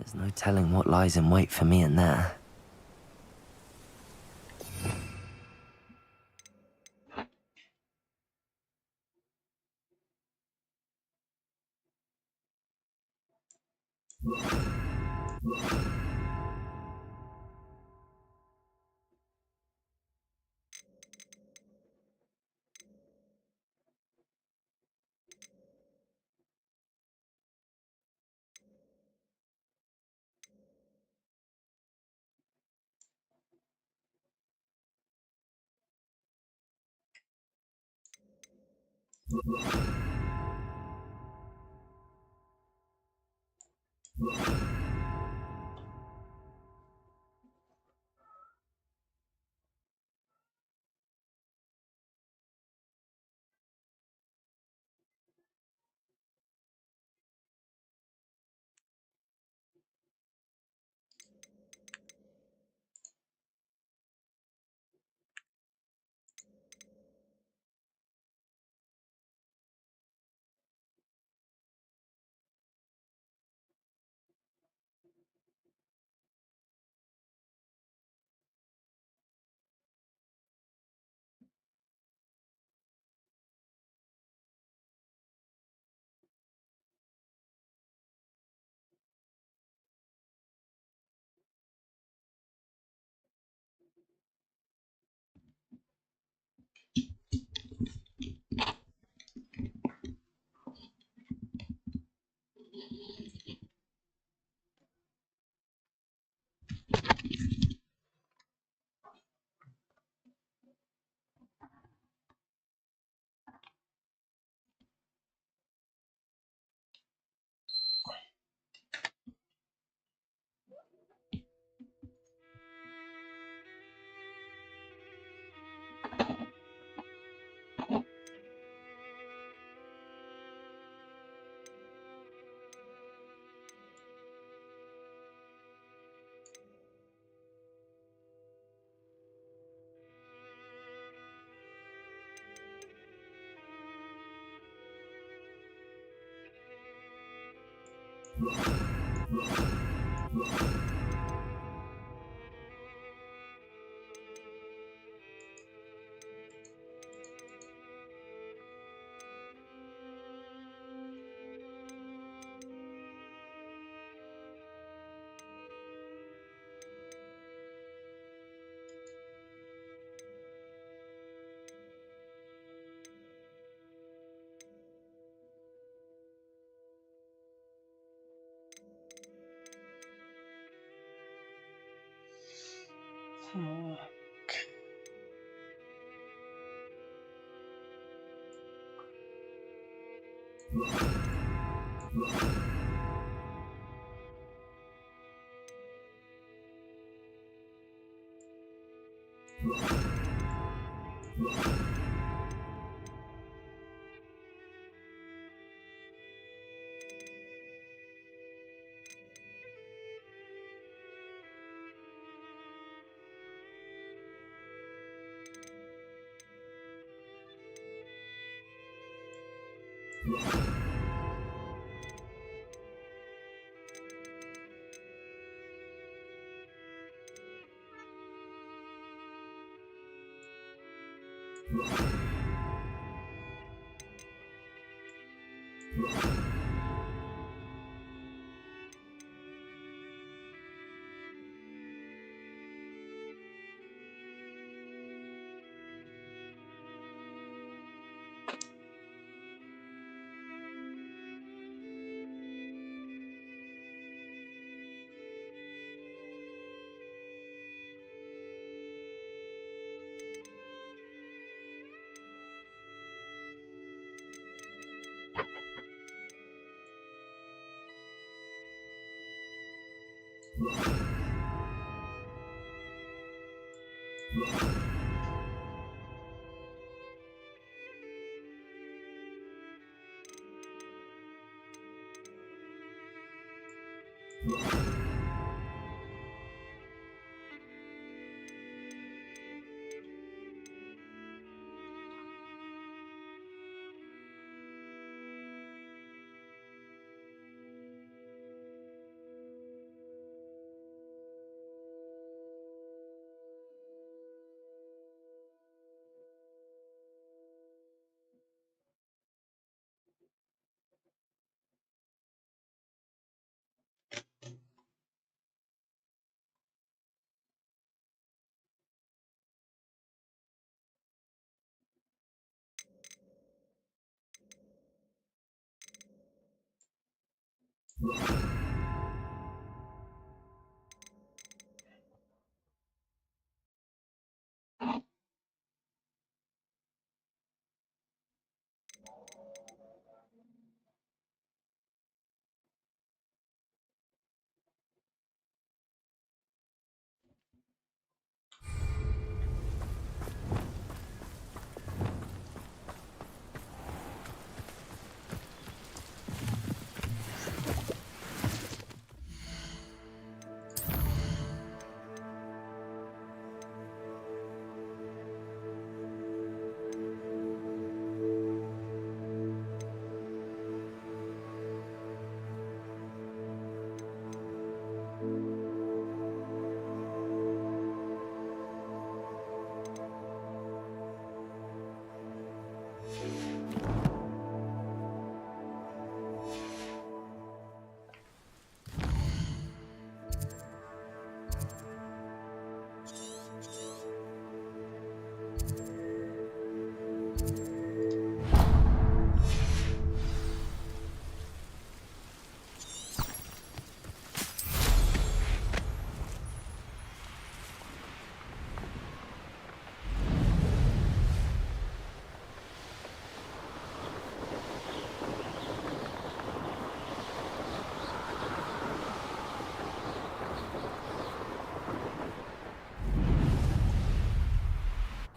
There's no telling what lies in wait for me in there.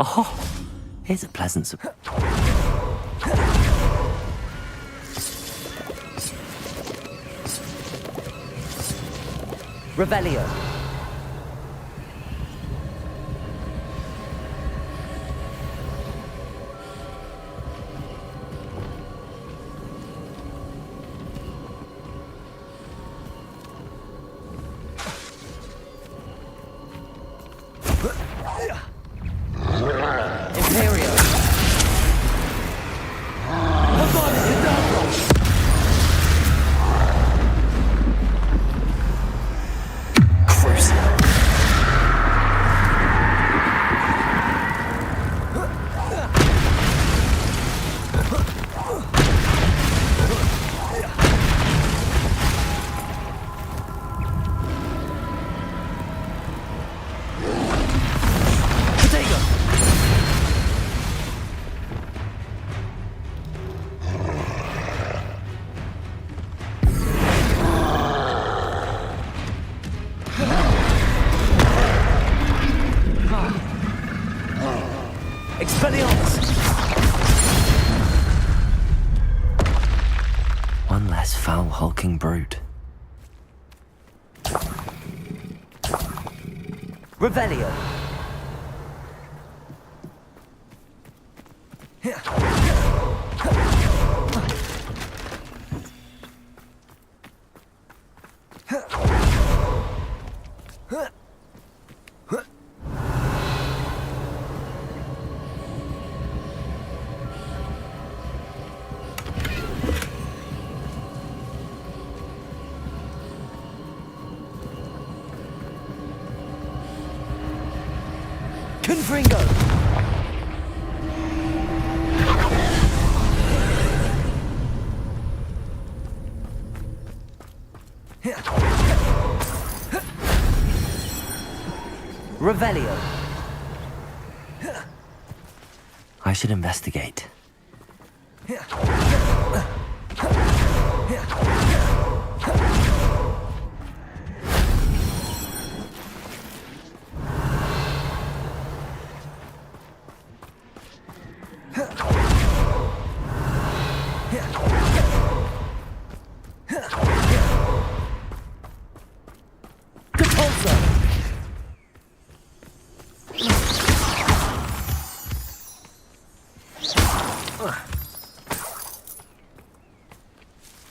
Oh, here's a pleasant surprise. Revelio. One less foul hulking brute. Revelio. Confringo! Revelio. I should investigate.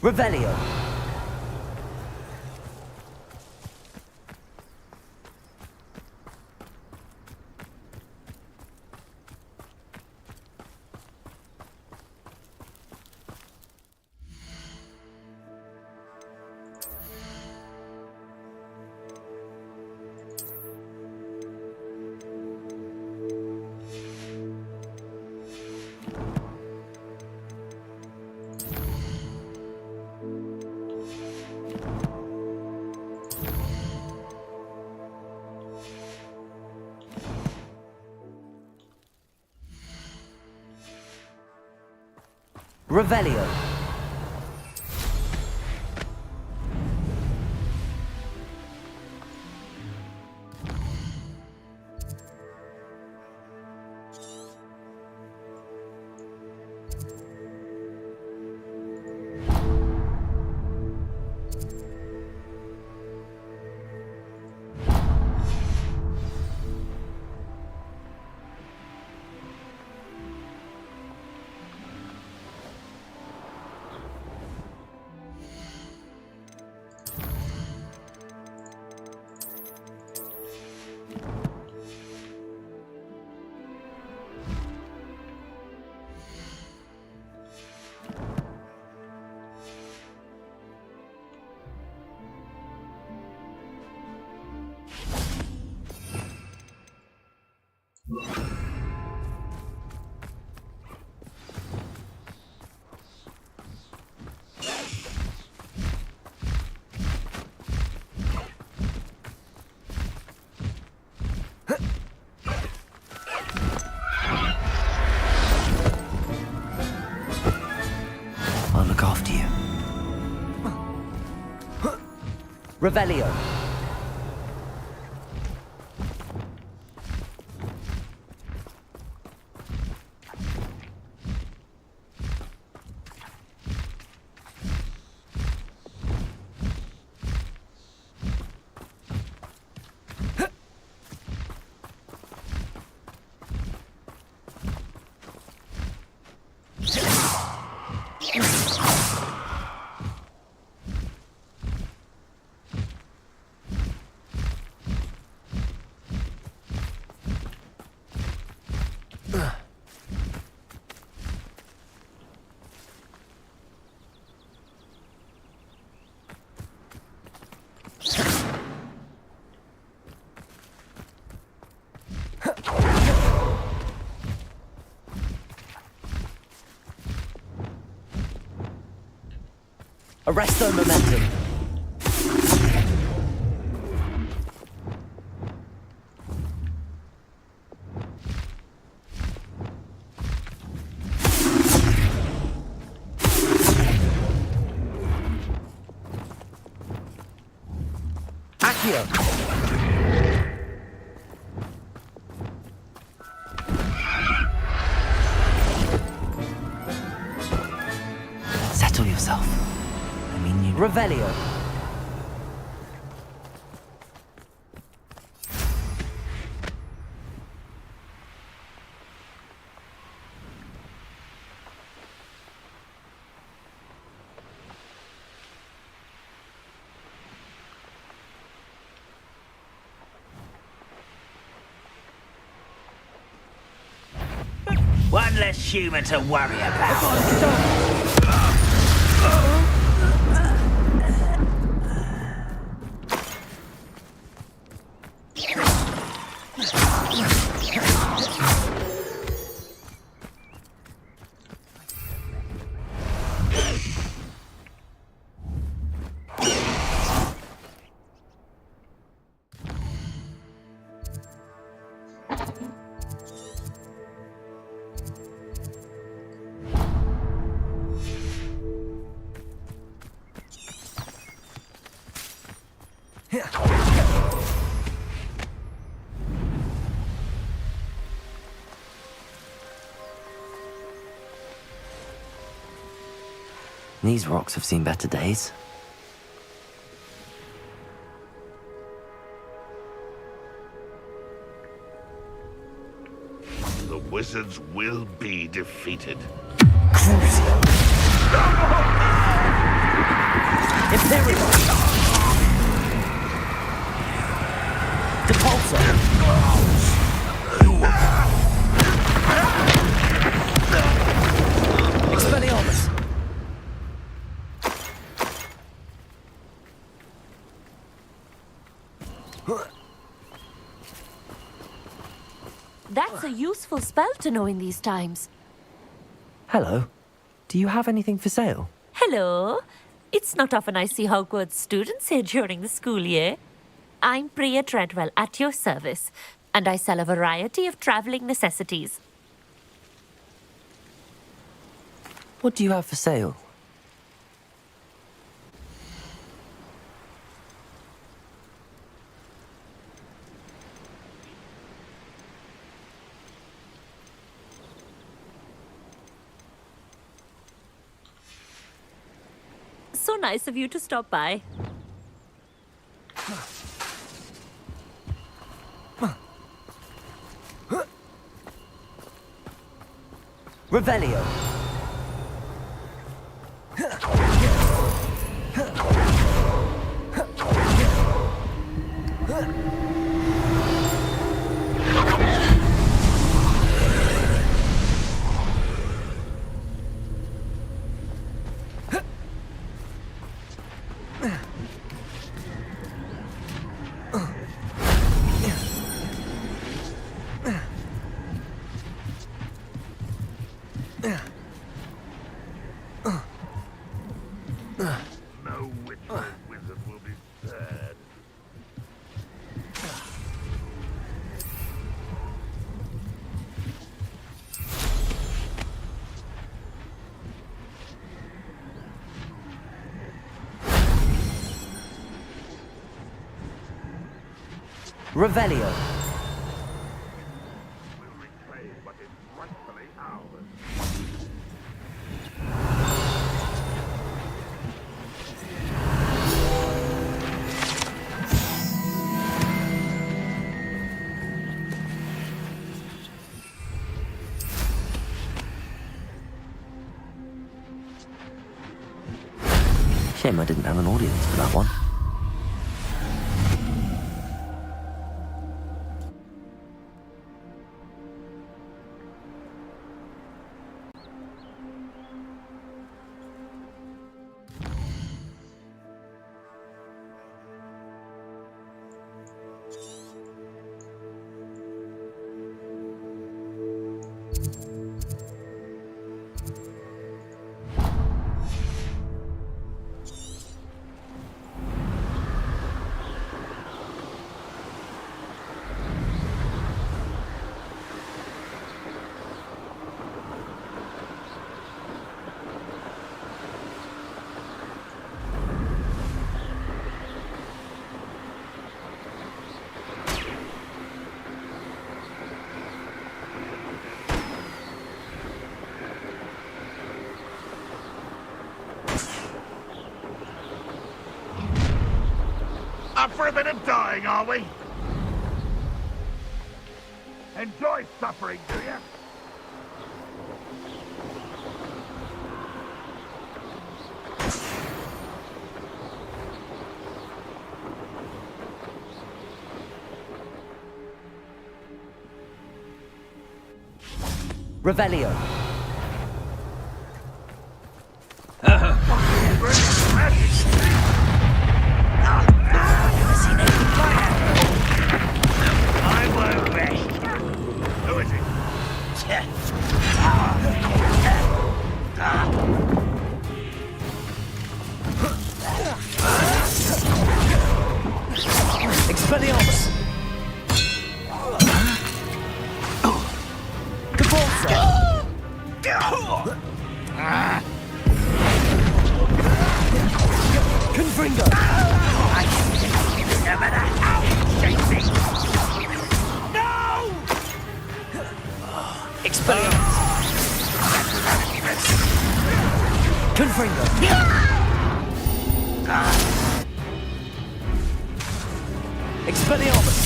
Revelio. Revelio. I'll look after you. Revelio. Arrest their momentum. Accio. Settle yourself. Revelio. One less human to worry about. These rocks have seen better days. The wizards will be defeated. Crucio. Imperial. Depulso. Expelliarmus. That's a useful spell to know in these times. Hello. Do you have anything for sale? Hello. It's not often I see Hogwarts students here during the school year. I'm Priya Treadwell, at your service, and I sell a variety of traveling necessities. What do you have for sale? So nice of you to stop by. Revelio. No witch or wizard will be spared. Revelio. Will reclaim what is rightfully ours. Shame I didn't have an audience for that one. Up for a bit of dying, are we? Enjoy suffering, do you? Revelio. I won't rest. Who is it? Expelliarmus. Corsair. Confringo. No matter how it shakes me. No! Expelliarmus. Confringo. Expelliarmus.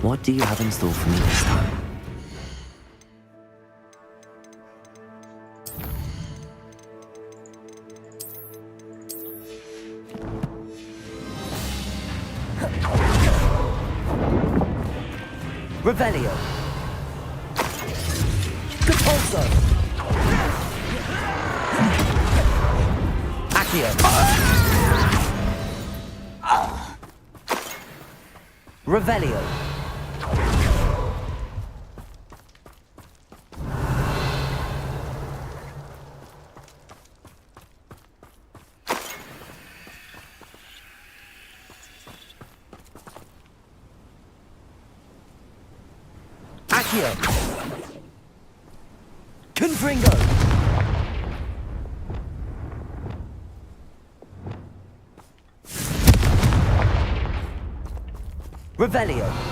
What do you have in store for me this time? Revelio. Compulso. Accio. Revelio. Accio. Confringo! Revelio!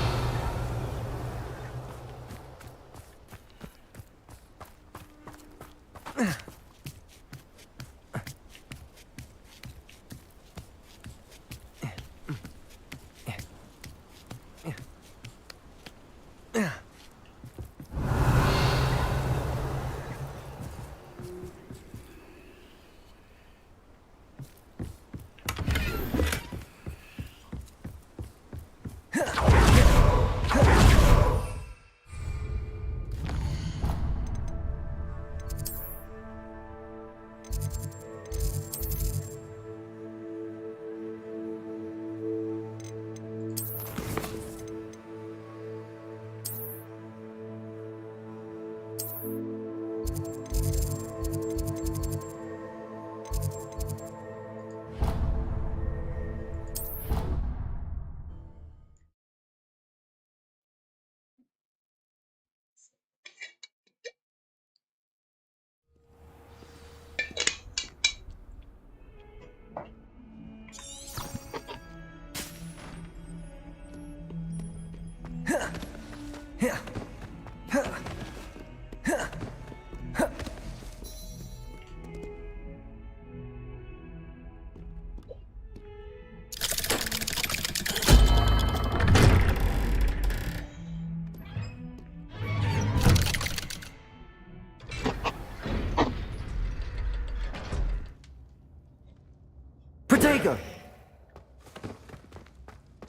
Protego!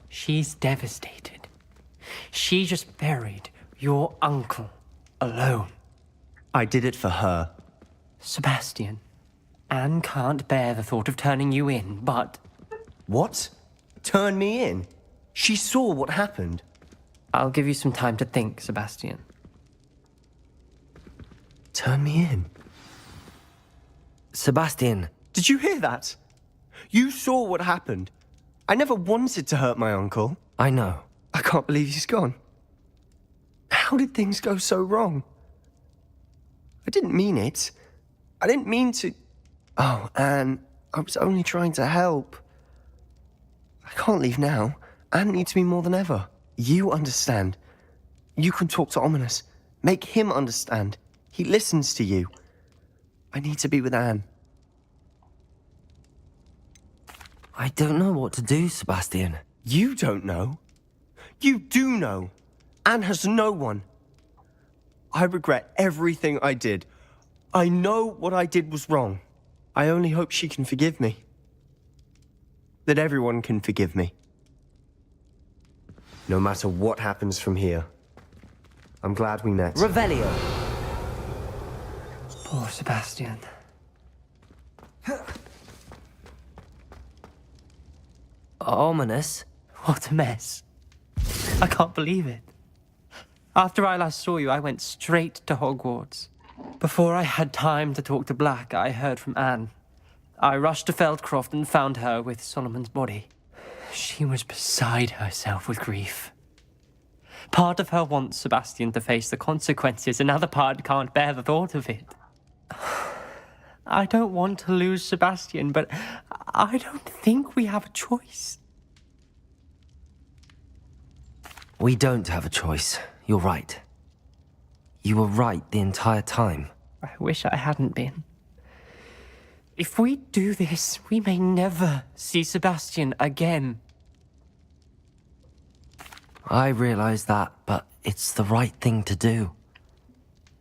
She's devastated. She just buried your uncle alone. I did it for her. Sebastian, Anne can't bear the thought of turning you in, but What? Turn me in? She saw what happened. I'll give you some time to think, Sebastian. Turn me in? Sebastian. Did you hear that? You saw what happened. I never wanted to hurt my uncle. I know. I can't believe he's gone. How did things go so wrong? I didn't mean it. I didn't mean to... Oh, Anne, I was only trying to help. I can't leave now. Anne needs me more than ever. You understand. You can talk to Ominous. Make him understand. He listens to you. I need to be with Anne. I don't know what to do, Sebastian. You don't know. You do know. Anne has no one. I regret everything I did. I know what I did was wrong. I only hope she can forgive me. That everyone can forgive me. No matter what happens from here. I'm glad we met. Revelio! Poor Sebastian. Ominous? What a mess. I can't believe it. After I last saw you, I went straight to Hogwarts. Before I had time to talk to Black, I heard from Anne. I rushed to Feldcroft and found her with Solomon's body. She was beside herself with grief. Part of her wants Sebastian to face the consequences, another part can't bear the thought of it. I don't want to lose Sebastian, but I don't think we have a choice. We don't have a choice. You're right. You were right the entire time. I wish I hadn't been. If we do this, we may never see Sebastian again. I realize that, but it's the right thing to do.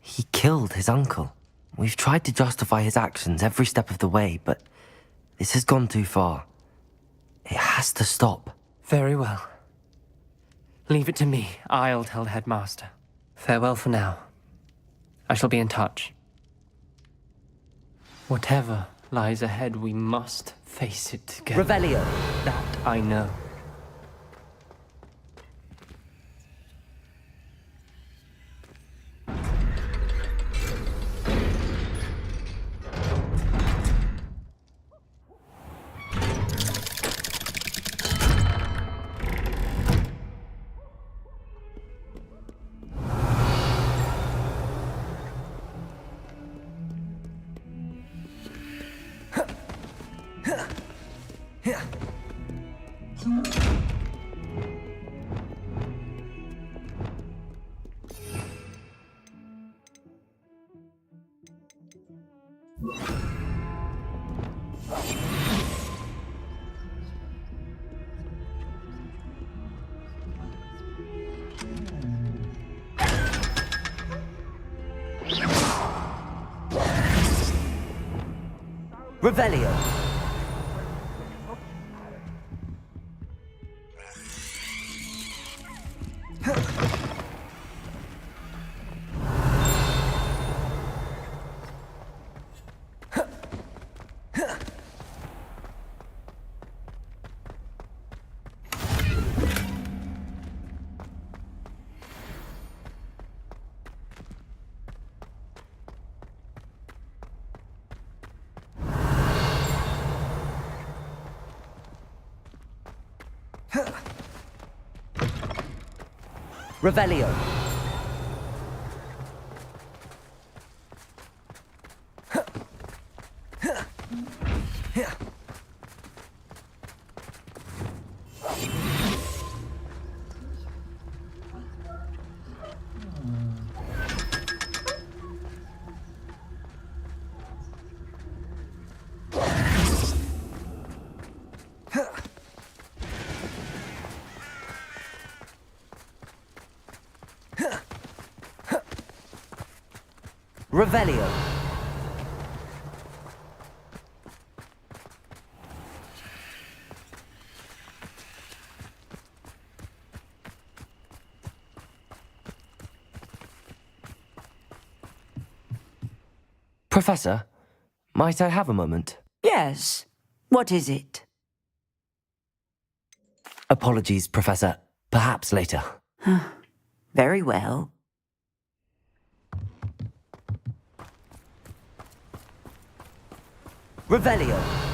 He killed his uncle. We've tried to justify his actions every step of the way, but this has gone too far. It has to stop. Very well. Leave it to me. I'll tell the headmaster. Farewell for now. I shall be in touch. Whatever lies ahead, we must face it together. Revelio! That I know. Revelio. Revelio. Revelio. Professor, might I have a moment? Yes. What is it? Apologies, Professor. Perhaps later. Very well. Revelio.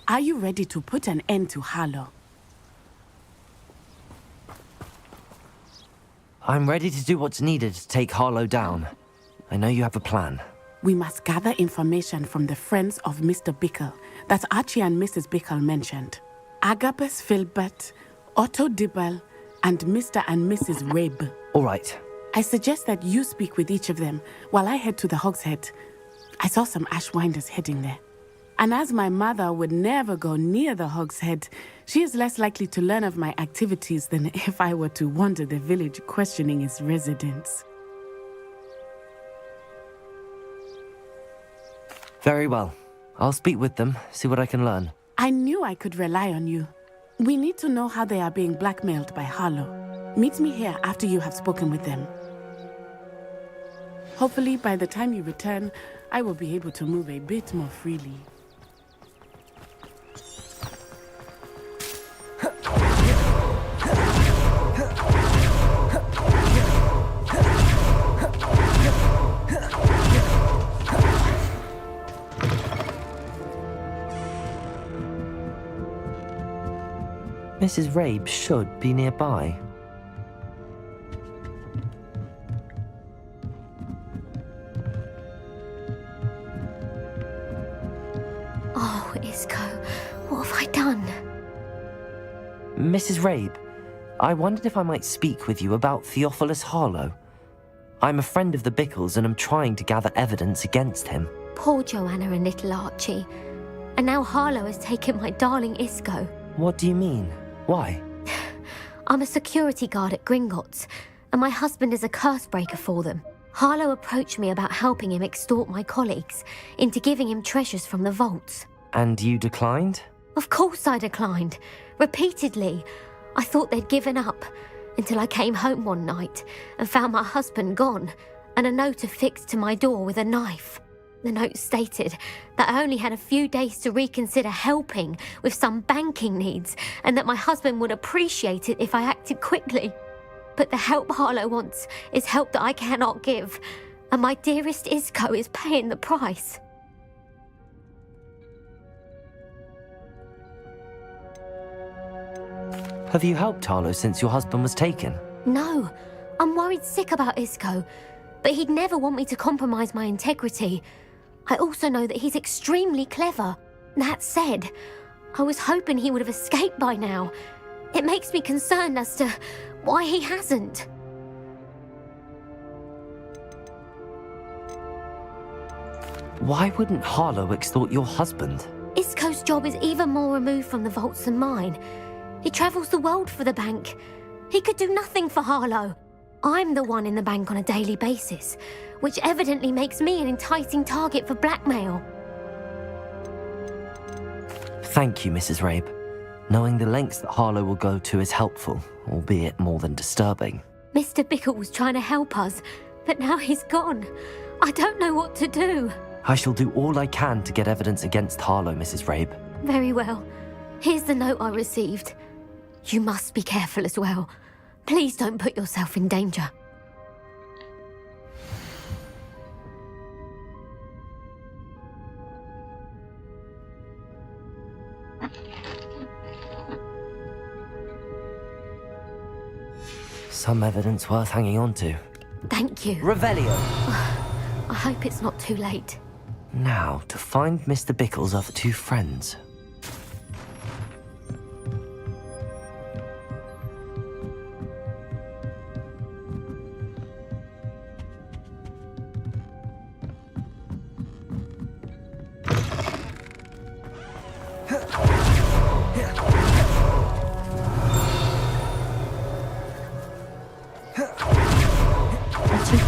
Are you ready to put an end to Harlow? I'm ready to do what's needed to take Harlow down. I know you have a plan. We must gather information from the friends of Mr. Bickle that Archie and Mrs. Bickle mentioned. Agabus Filbert, Otto Dibble, and Mr. and Mrs. Rabe. All right. I suggest that you speak with each of them while I head to the Hogshead. I saw some Ashwinders heading there. And as my mother would never go near the Hogshead, she is less likely to learn of my activities than if I were to wander the village questioning its residents. Very well. I'll speak with them, see what I can learn. I knew I could rely on you. We need to know how they are being blackmailed by Harlow. Meet me here after you have spoken with them. Hopefully, by the time you return, I will be able to move a bit more freely. Mrs. Rabe should be nearby. Oh, Isco, what have I done? Mrs. Rabe, I wondered if I might speak with you about Theophilus Harlow. I'm a friend of the Bickles and am trying to gather evidence against him. Poor Joanna and little Archie. And now Harlow has taken my darling Isco. What do you mean? Why? I'm a security guard at Gringotts, and my husband is a curse breaker for them. Harlow approached me about helping him extort my colleagues into giving him treasures from the vaults. And you declined? Of course I declined. Repeatedly. I thought they'd given up, until I came home one night and found my husband gone, and a note affixed to my door with a knife. The note stated that I only had a few days to reconsider helping with some banking needs, and that my husband would appreciate it if I acted quickly. But the help Harlow wants is help that I cannot give, and my dearest Isco is paying the price. Have you helped Harlow since your husband was taken? No, I'm worried sick about Isco, but he'd never want me to compromise my integrity. I also know that he's extremely clever. That said, I was hoping he would have escaped by now. It makes me concerned as to why he hasn't. Why wouldn't Harlow extort your husband? Isco's job is even more removed from the vaults than mine. He travels the world for the bank. He could do nothing for Harlow. I'm the one in the bank on a daily basis, which evidently makes me an enticing target for blackmail. Thank you, Mrs. Rabe. Knowing the lengths that Harlow will go to is helpful, albeit more than disturbing. Mr. Bickle was trying to help us, but now he's gone. I don't know what to do. I shall do all I can to get evidence against Harlow, Mrs. Rabe. Very well. Here's the note I received. You must be careful as well. Please don't put yourself in danger. Some evidence worth hanging on to. Thank you. Revelio! I hope it's not too late. Now, to find Mr. Bickle's other two friends.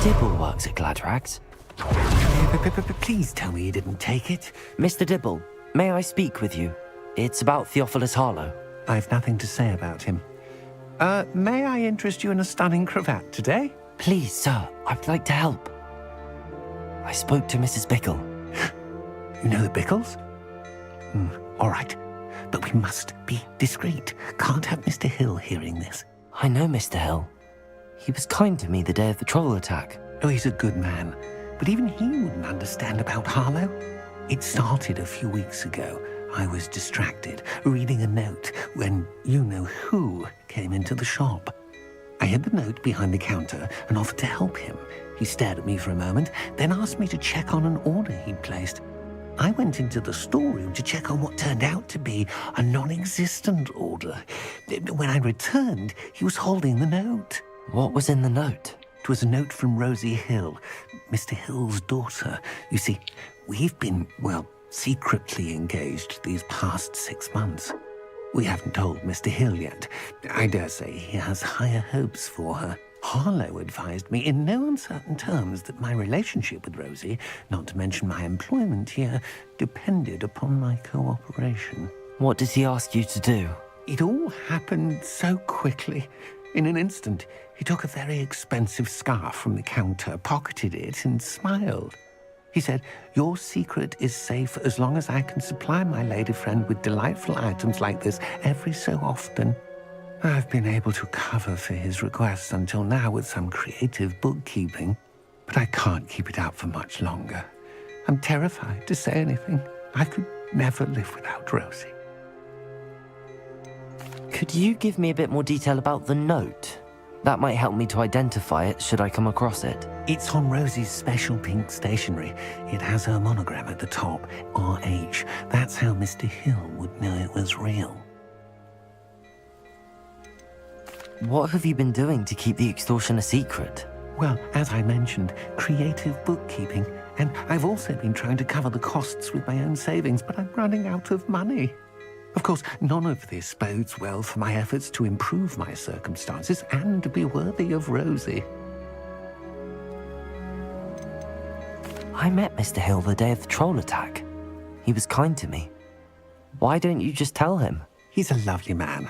Dibble works at Gladrags. Please tell me you didn't take it. Mr. Dibble, may I speak with you? It's about Theophilus Harlow. I've nothing to say about him. May I interest you in a stunning cravat today? Please, sir, I'd like to help. I spoke to Mrs. Bickle. You know the Bickles? All right. But we must be discreet. Can't have Mr. Hill hearing this. I know Mr. Hill. He was kind to me the day of the troll attack. Oh, he's a good man. But even he wouldn't understand about Harlow. It started a few weeks ago. I was distracted, reading a note, when you-know-who came into the shop. I hid the note behind the counter and offered to help him. He stared at me for a moment, then asked me to check on an order he'd placed. I went into the storeroom to check on what turned out to be a non-existent order. When I returned, he was holding the note. What was in the note? It was a note from Rosie Hill, Mr. Hill's daughter. You see, we've been, well, secretly engaged these past 6 months. We haven't told Mr. Hill yet. I dare say he has higher hopes for her. Harlow advised me in no uncertain terms that my relationship with Rosie, not to mention my employment here, depended upon my cooperation. What did he ask you to do? It all happened so quickly. In an instant, he took a very expensive scarf from the counter, pocketed it, and smiled. He said, "Your secret is safe as long as I can supply my lady friend with delightful items like this every so often." I've been able to cover for his requests until now with some creative bookkeeping, but I can't keep it up for much longer. I'm terrified to say anything. I could never live without Rosie. Could you give me a bit more detail about the note? That might help me to identify it should I come across it. It's on Rosie's special pink stationery. It has her monogram at the top, RH. That's how Mr. Hill would know it was real. What have you been doing to keep the extortion a secret? Well, as I mentioned, creative bookkeeping. And I've also been trying to cover the costs with my own savings, but I'm running out of money. Of course, none of this bodes well for my efforts to improve my circumstances and be worthy of Rosie. I met Mr. Hill the day of the troll attack. He was kind to me. Why don't you just tell him? He's a lovely man.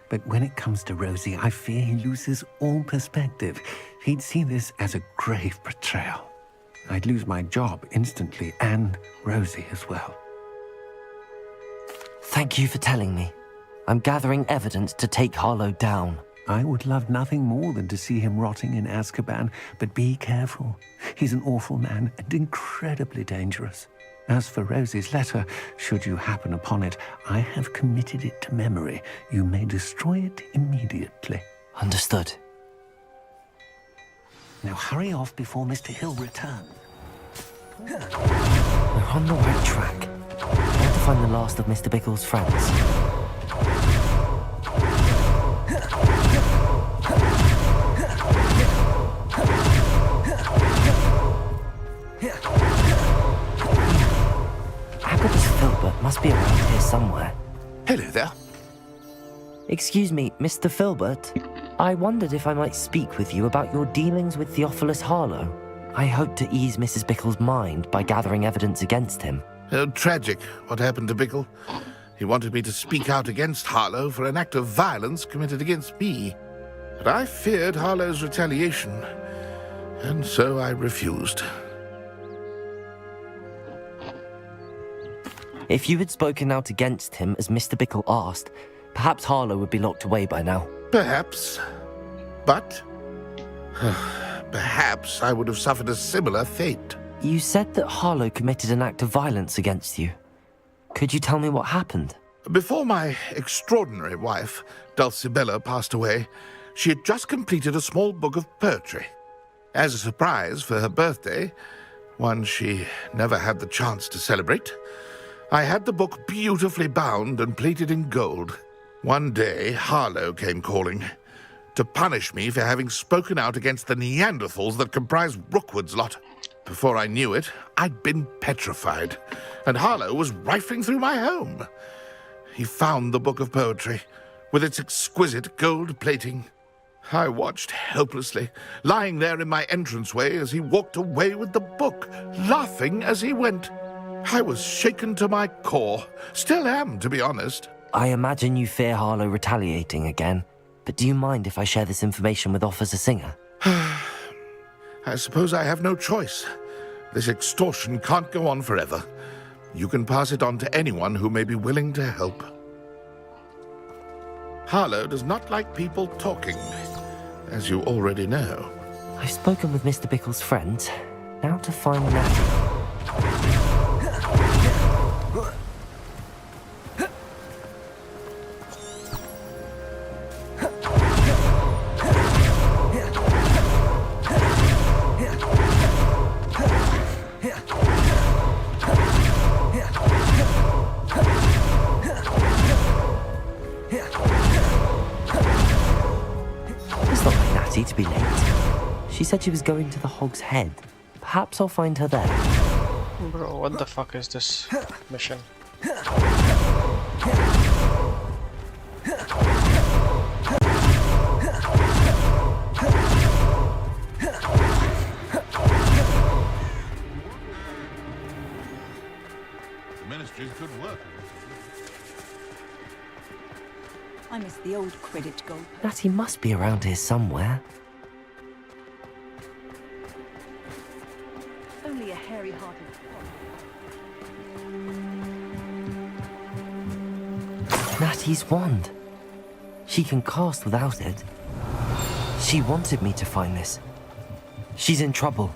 But when it comes to Rosie, I fear he loses all perspective. He'd see this as a grave betrayal. I'd lose my job instantly, and Rosie as well. Thank you for telling me. I'm gathering evidence to take Harlow down. I would love nothing more than to see him rotting in Azkaban, but be careful. He's an awful man and incredibly dangerous. As for Rosie's letter, should you happen upon it, I have committed it to memory. You may destroy it immediately. Understood. Now hurry off before Mr. Hill returns. We're on the right track. I want to find the last of Mr. Bickle's friends. Filbert must be around here somewhere. Hello there. Excuse me, Mr. Filbert. I wondered if I might speak with you about your dealings with Theophilus Harlow. I hope to ease Mrs. Bickle's mind by gathering evidence against him. Tragic, what happened to Bickle. He wanted me to speak out against Harlow for an act of violence committed against me. But I feared Harlow's retaliation, and so I refused. If you had spoken out against him as Mr. Bickle asked, perhaps Harlow would be locked away by now. Perhaps. But perhaps I would have suffered a similar fate. You said that Harlow committed an act of violence against you. Could you tell me what happened? Before my extraordinary wife, Dulcibella, passed away, she had just completed a small book of poetry. As a surprise for her birthday, one she never had the chance to celebrate, I had the book beautifully bound and plated in gold. One day, Harlow came calling to punish me for having spoken out against the Neanderthals that comprise Rookwood's lot. Before I knew it, I'd been petrified, and Harlow was rifling through my home. He found the book of poetry, with its exquisite gold plating. I watched helplessly, lying there in my entranceway as he walked away with the book, laughing as he went. I was shaken to my core. Still am, to be honest. I imagine you fear Harlow retaliating again, but do you mind if I share this information with Officer Singer? I suppose I have no choice. This extortion can't go on forever. You can pass it on to anyone who may be willing to help. Harlow does not like people talking, as you already know. I've spoken with Mr. Bickle's friends. Now to find Natty. To be late. She said she was going to the Hog's Head. Perhaps I'll find her there. Bro, what the fuck is this mission? The Ministry's good work. I miss the old credit gold. Natty must be around here somewhere. Only a hairy-hearted Natty's wand. She can cast without it. She wanted me to find this. She's in trouble.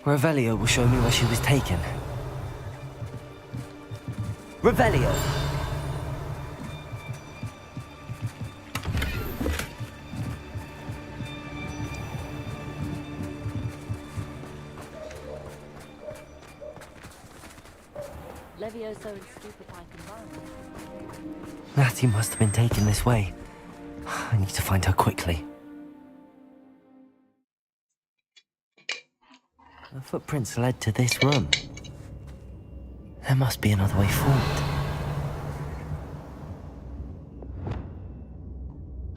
Revelio will show me where she was taken. Revelio! Levioso and stupefy combined. Natty must have been taken this way. I need to find her quickly. The footprints led to this room. There must be another way forward.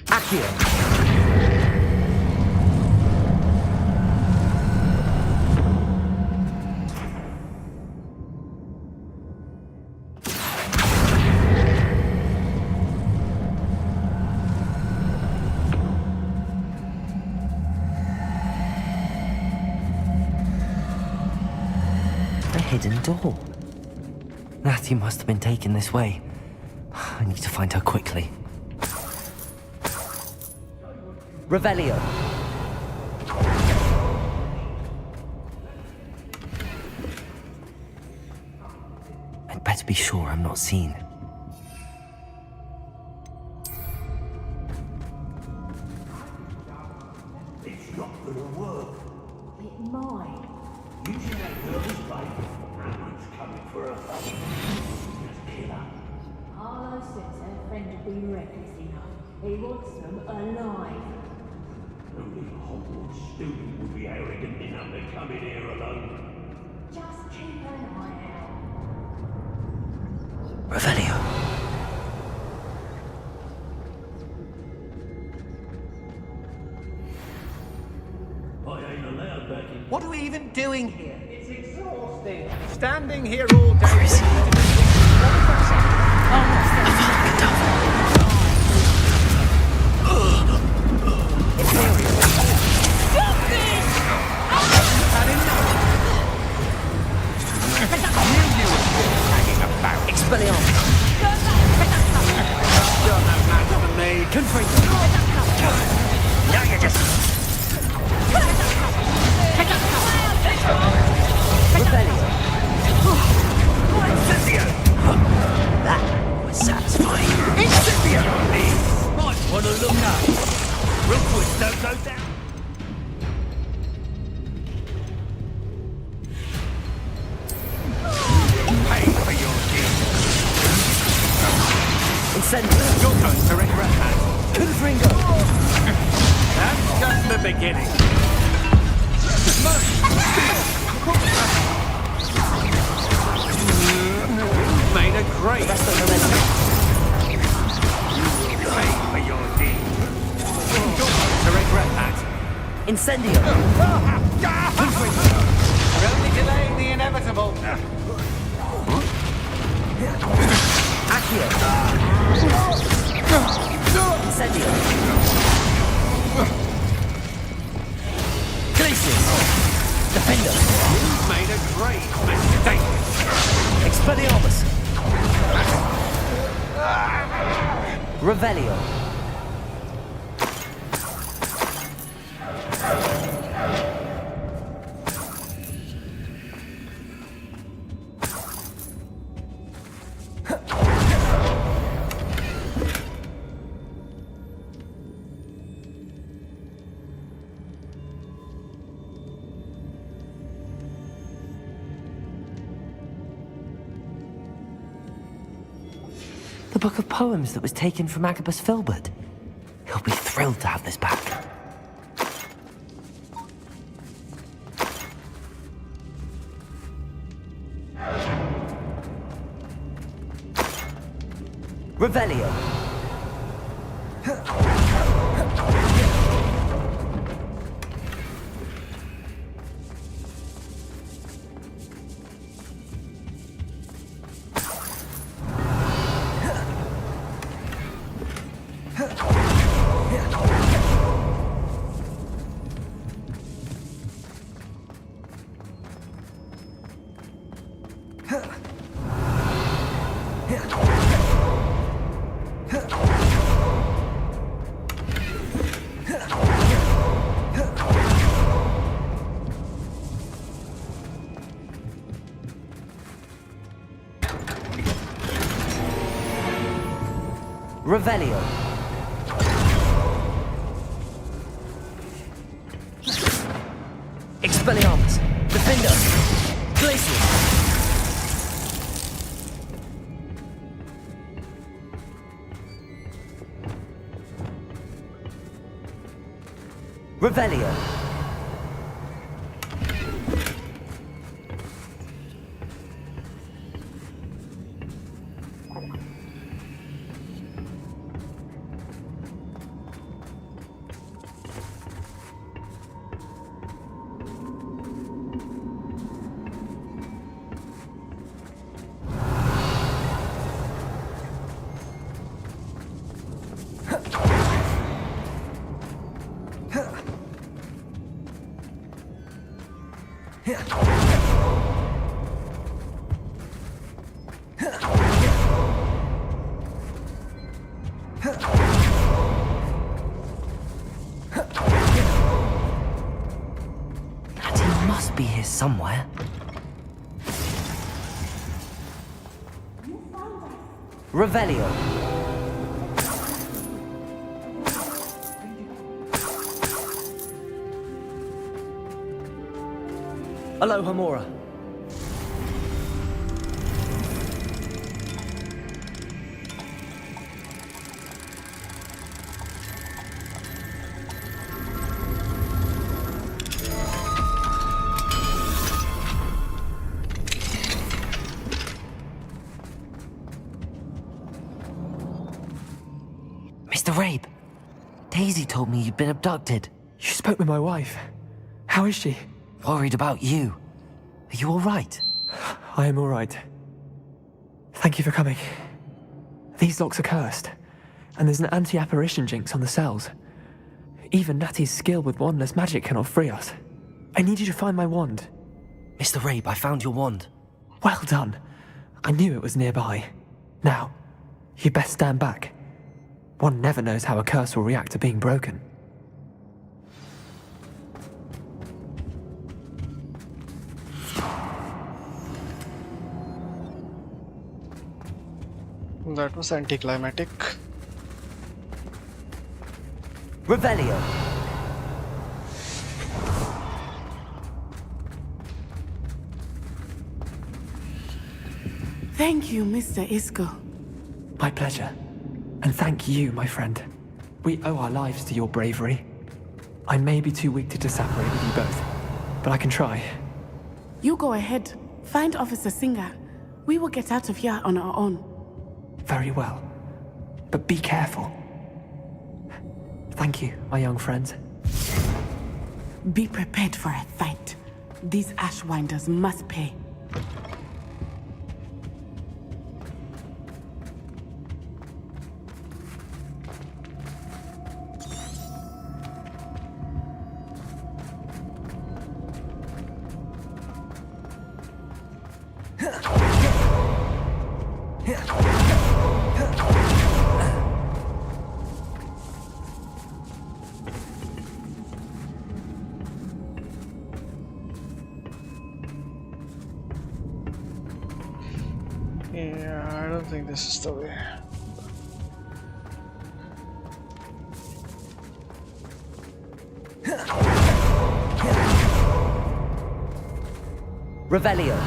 Accio! Hidden door. Natty must have been taken this way. I need to find her quickly. Revelio. I'd better be sure I'm not seen. It's not gonna work. It might. You should have heard this baby. Someone's coming for her. Just kill her. Harlow says her friend will be reckless enough. He wants them alive. Only a Hogwarts student would be arrogant enough to come in here alone. Just keep an eye out. Revelio. I ain't allowed back in. What are we even doing here? It's exhausting. Standing here all day. Where is he? Now you're just... That was satisfying. Incendio! Might want to look up. Rookwoods don't go down. Pay for your deeds. Incendio. You're going to regret that. Confringo. That's just the beginning. Made a great Rest of the momentum. pay for your deed. You're going to regret that. Incendio. We're only delaying the inevitable. Accio. Incendio. Glacius. Defender. Made a great mistake. Expelliarmus. Revelio. The book of poems that was taken from Agabus Filbert. He'll be thrilled to have this back. Revelio. Revelio. Expelliarmus. Defender. Glacius. Revelio. Natty must be here somewhere. Revelio. Aloha Mora. Mr. Rabe, Daisy told me you'd been abducted. You spoke with my wife. How is she? Worried about you. Are you all right? I am all right. Thank you for coming. These locks are cursed, and there's an anti-apparition jinx on the cells. Even Natty's skill with wandless magic cannot free us. I need you to find my wand. Mr. Rabe, I found your wand. Well done. I knew it was nearby. Now, you best stand back. One never knows how a curse will react to being broken. That was anticlimactic. Revelio. Thank you, Mr. Isco. My pleasure. And thank you, my friend. We owe our lives to your bravery. I may be too weak to separate with you both, but I can try. You go ahead. Find Officer Singer. We will get out of here on our own. Very well. But be careful. Thank you, my young friends. Be prepared for a fight. These Ashwinders must pay. Yeah, I don't think this is the way. Revelio.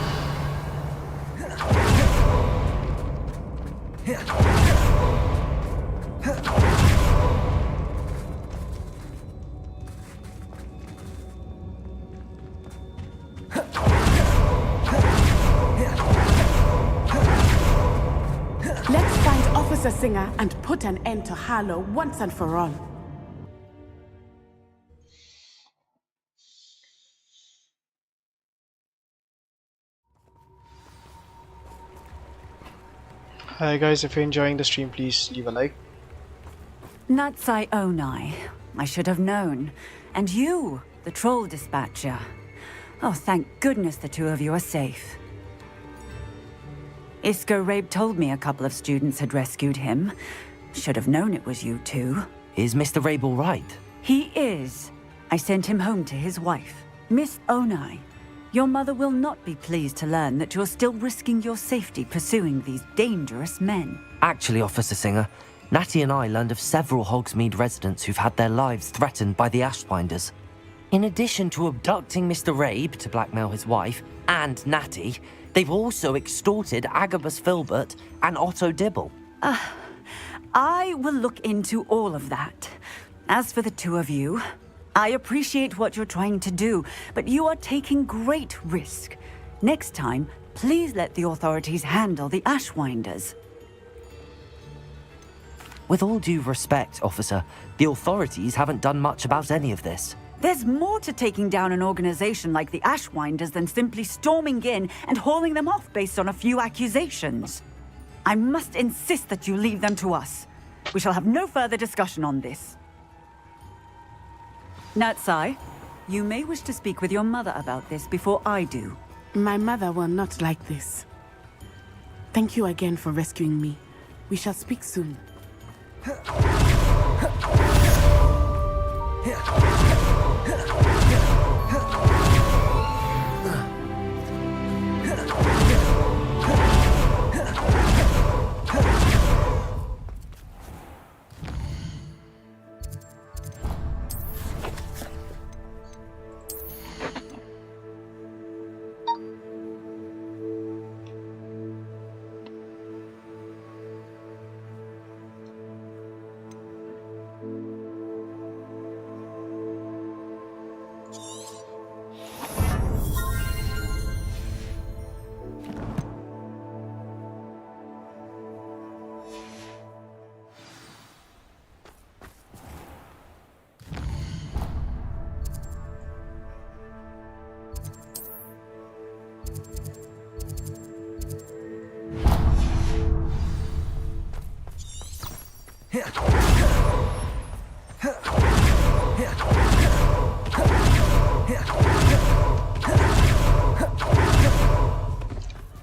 Let's find Officer Singer and put an end to Harlow once and for all. Hi guys, if you're enjoying the stream, please leave a like. Natsai Onai. I should have known. And you, the troll dispatcher. Oh, thank goodness the two of you are safe. Isco Rabe told me a couple of students had rescued him. Should have known it was you two. Is Mr. Rabe all right? He is. I sent him home to his wife. Miss Onai, your mother will not be pleased to learn that you're still risking your safety pursuing these dangerous men. Actually, Officer Singer, Natty and I learned of several Hogsmeade residents who've had their lives threatened by the Ashwinders. In addition to abducting Mr. Rabe to blackmail his wife and Natty, they've also extorted Agabus Filbert and Otto Dibble. I will look into all of that. As for the two of you, I appreciate what you're trying to do, but you are taking great risk. Next time, please let the authorities handle the Ashwinders. With all due respect, officer, the authorities haven't done much about any of this. There's more to taking down an organization like the Ashwinders than simply storming in and hauling them off based on a few accusations. I must insist that you leave them to us. We shall have no further discussion on this. Natsai, you may wish to speak with your mother about this before I do. My mother will not like this. Thank you again for rescuing me. We shall speak soon.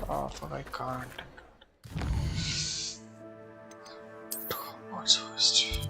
Oh, fuck, I can't. What's first?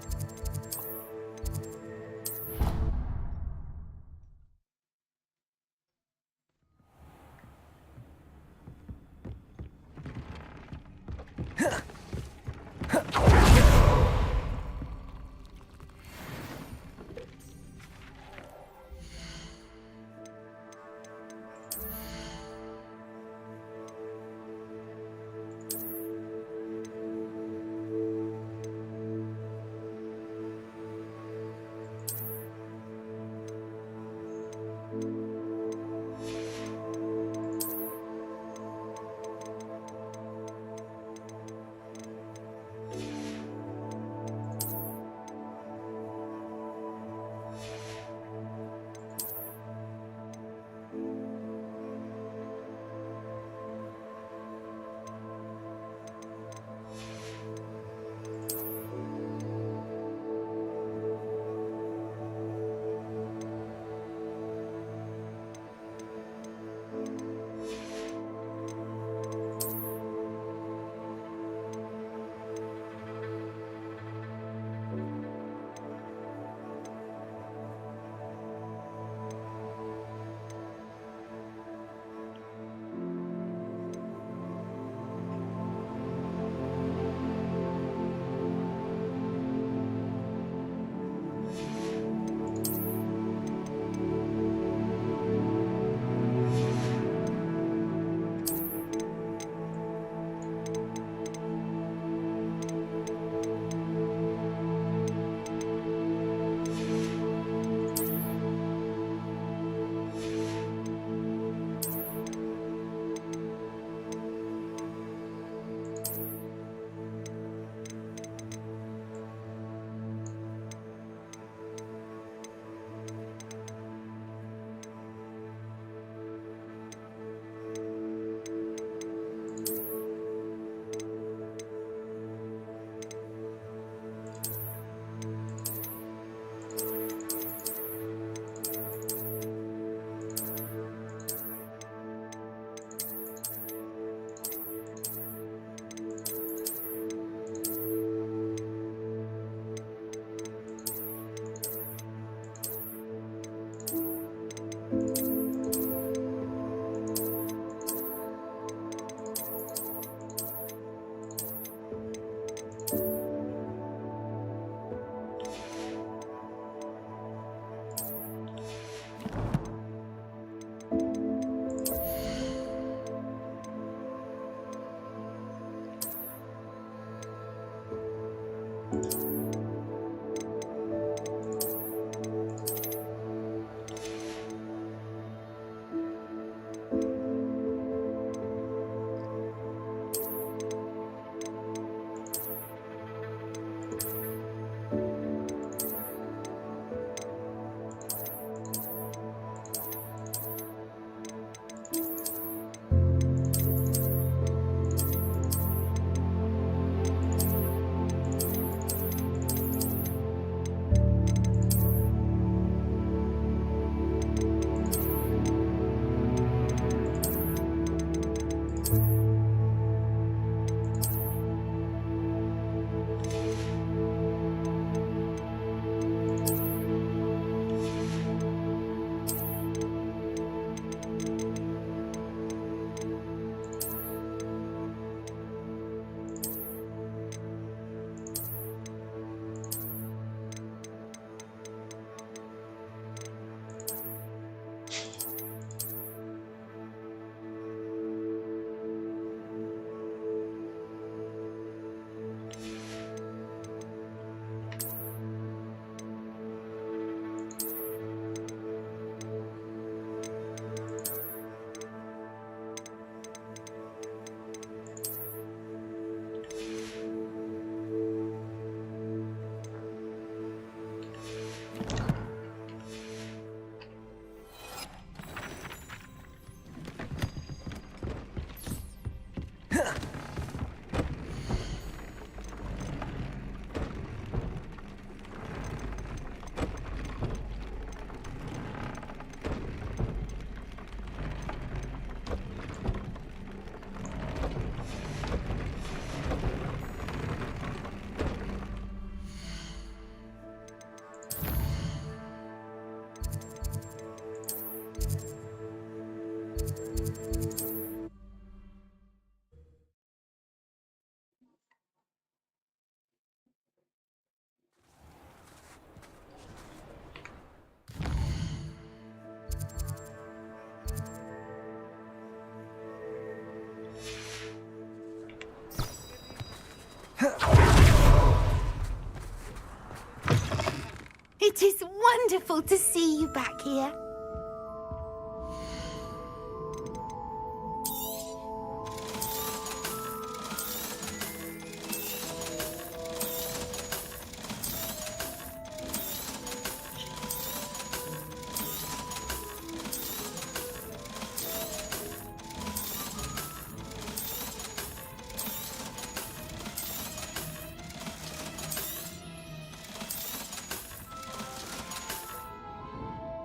It is wonderful to see you back here.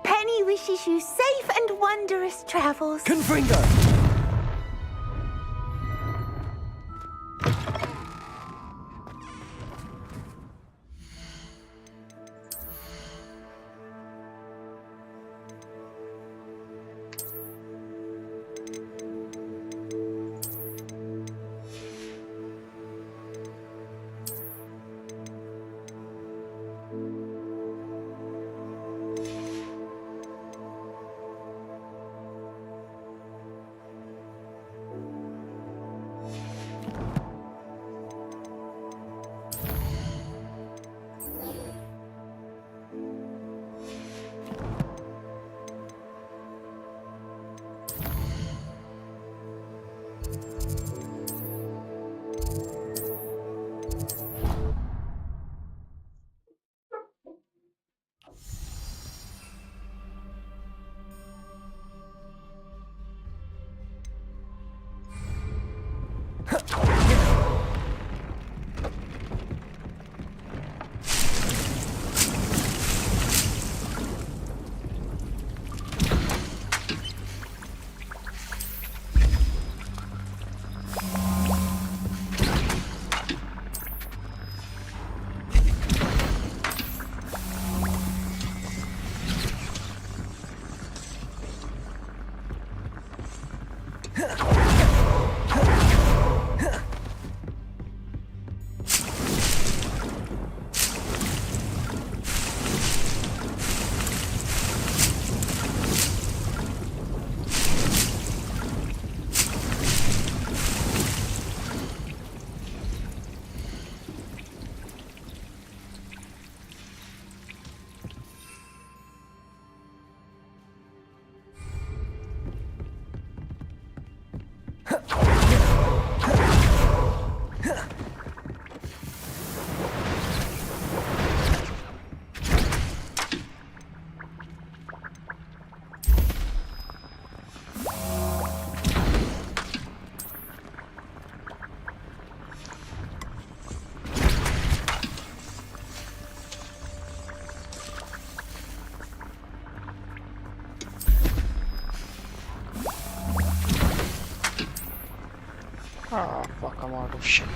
Penny wishes you safe and wondrous travels. Confringo! Ah, fuck, I'm out of shit.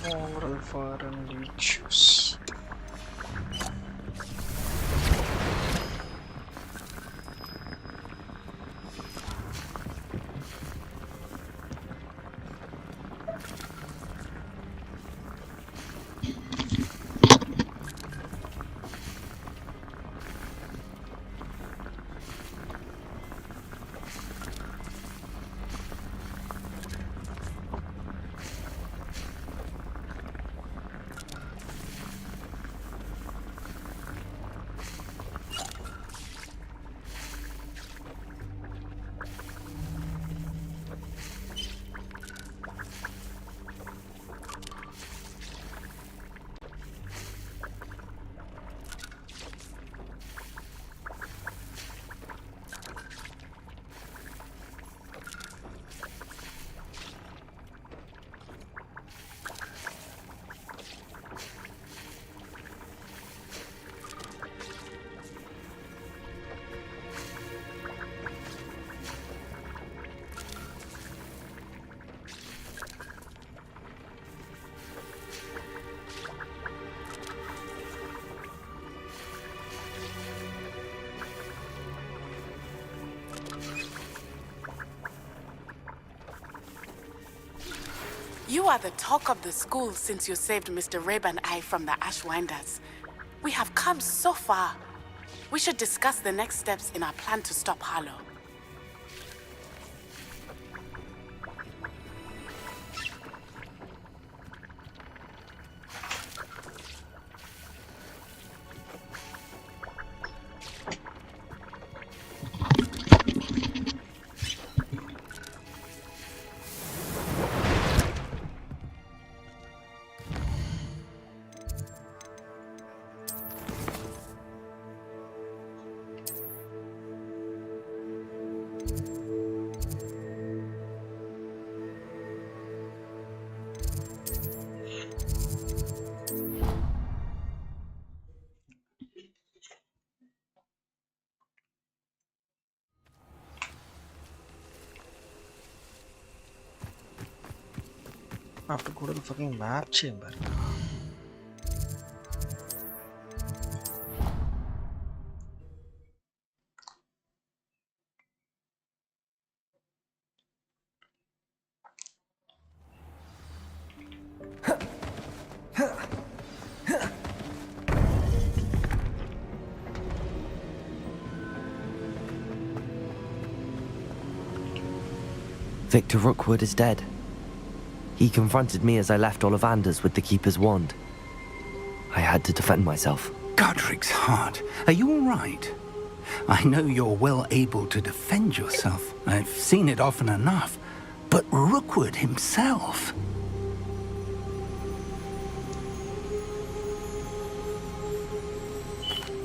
Moral fire and leeches. You are the talk of the school since you saved Mr. Rib and I from the Ashwinders. We have come so far. We should discuss the next steps in our plan to stop Harlow. I have to go to the fucking map chamber. Victor Rookwood is dead. He confronted me as I left Ollivander's with the Keeper's wand. I had to defend myself. Godric's heart, are you all right? I know you're well able to defend yourself. I've seen it often enough. But Rookwood himself...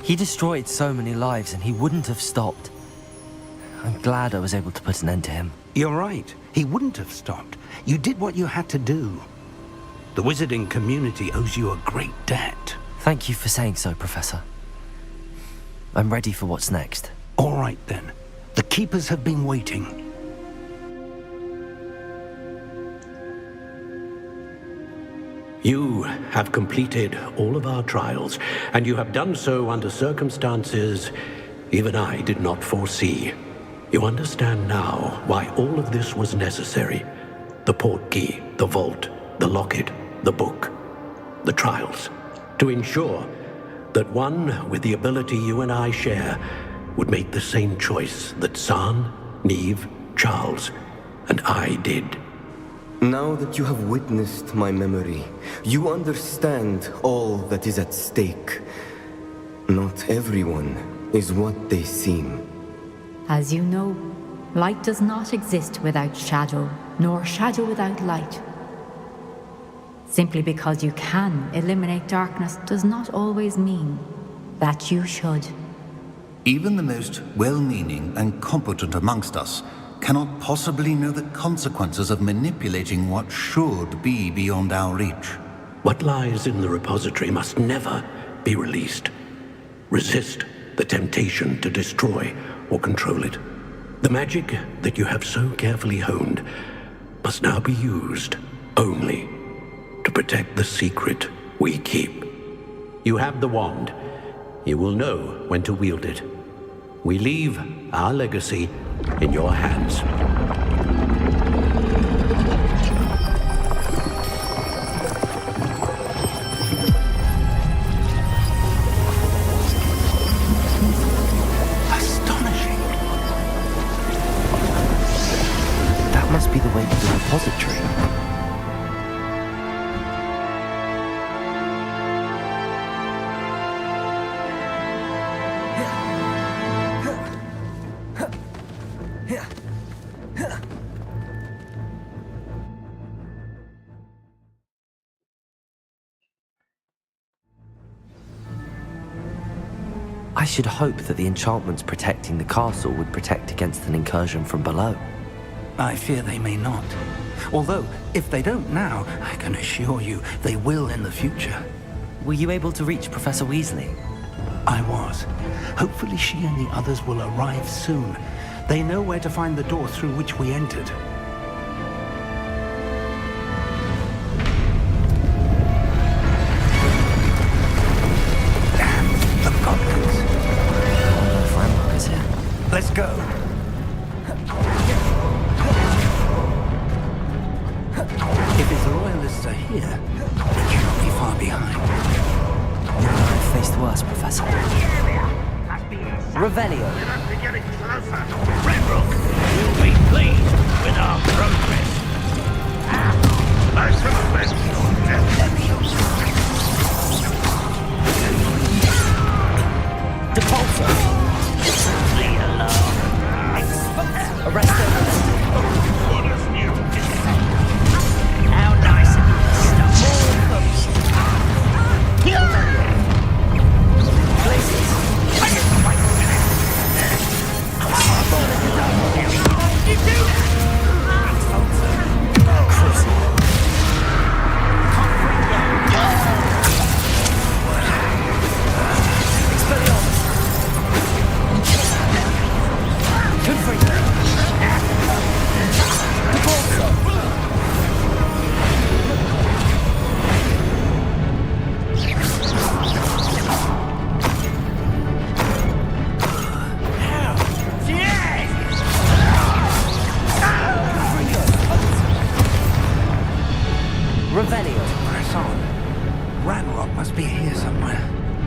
He destroyed so many lives and he wouldn't have stopped. I'm glad I was able to put an end to him. You're right. He wouldn't have stopped. You did what you had to do. The wizarding community owes you a great debt. Thank you for saying so, Professor. I'm ready for what's next. All right, then. The Keepers have been waiting. You have completed all of our trials, and you have done so under circumstances even I did not foresee. You understand now why all of this was necessary. The portkey, the vault, the locket, the book, the trials. To ensure that one with the ability you and I share would make the same choice that San, Neve, Charles, and I did. Now that you have witnessed my memory, you understand all that is at stake. Not everyone is what they seem. As you know, light does not exist without shadow, nor shadow without light. Simply because you can eliminate darkness does not always mean that you should. Even the most well-meaning and competent amongst us cannot possibly know the consequences of manipulating what should be beyond our reach. What lies in the repository must never be released. Resist the temptation to destroy or control it. The magic that you have so carefully honed must now be used only to protect the secret we keep. You have the wand. You will know when to wield it. We leave our legacy in your hands. That must be the way to the repository. I should hope that the enchantments protecting the castle would protect against an incursion from below. I fear they may not. Although, if they don't now, I can assure you they will in the future. Were you able to reach Professor Weasley? I was. Hopefully she and the others will arrive soon. They know where to find the door through which we entered. Let's go. If it's all Professor. Revelio. Redrook, you'll be pleased with our progress. Depulso. Leave alone. Arresto. How nice of you to stuff all those. Places. Revelio. Press on. Ranrock must be here somewhere.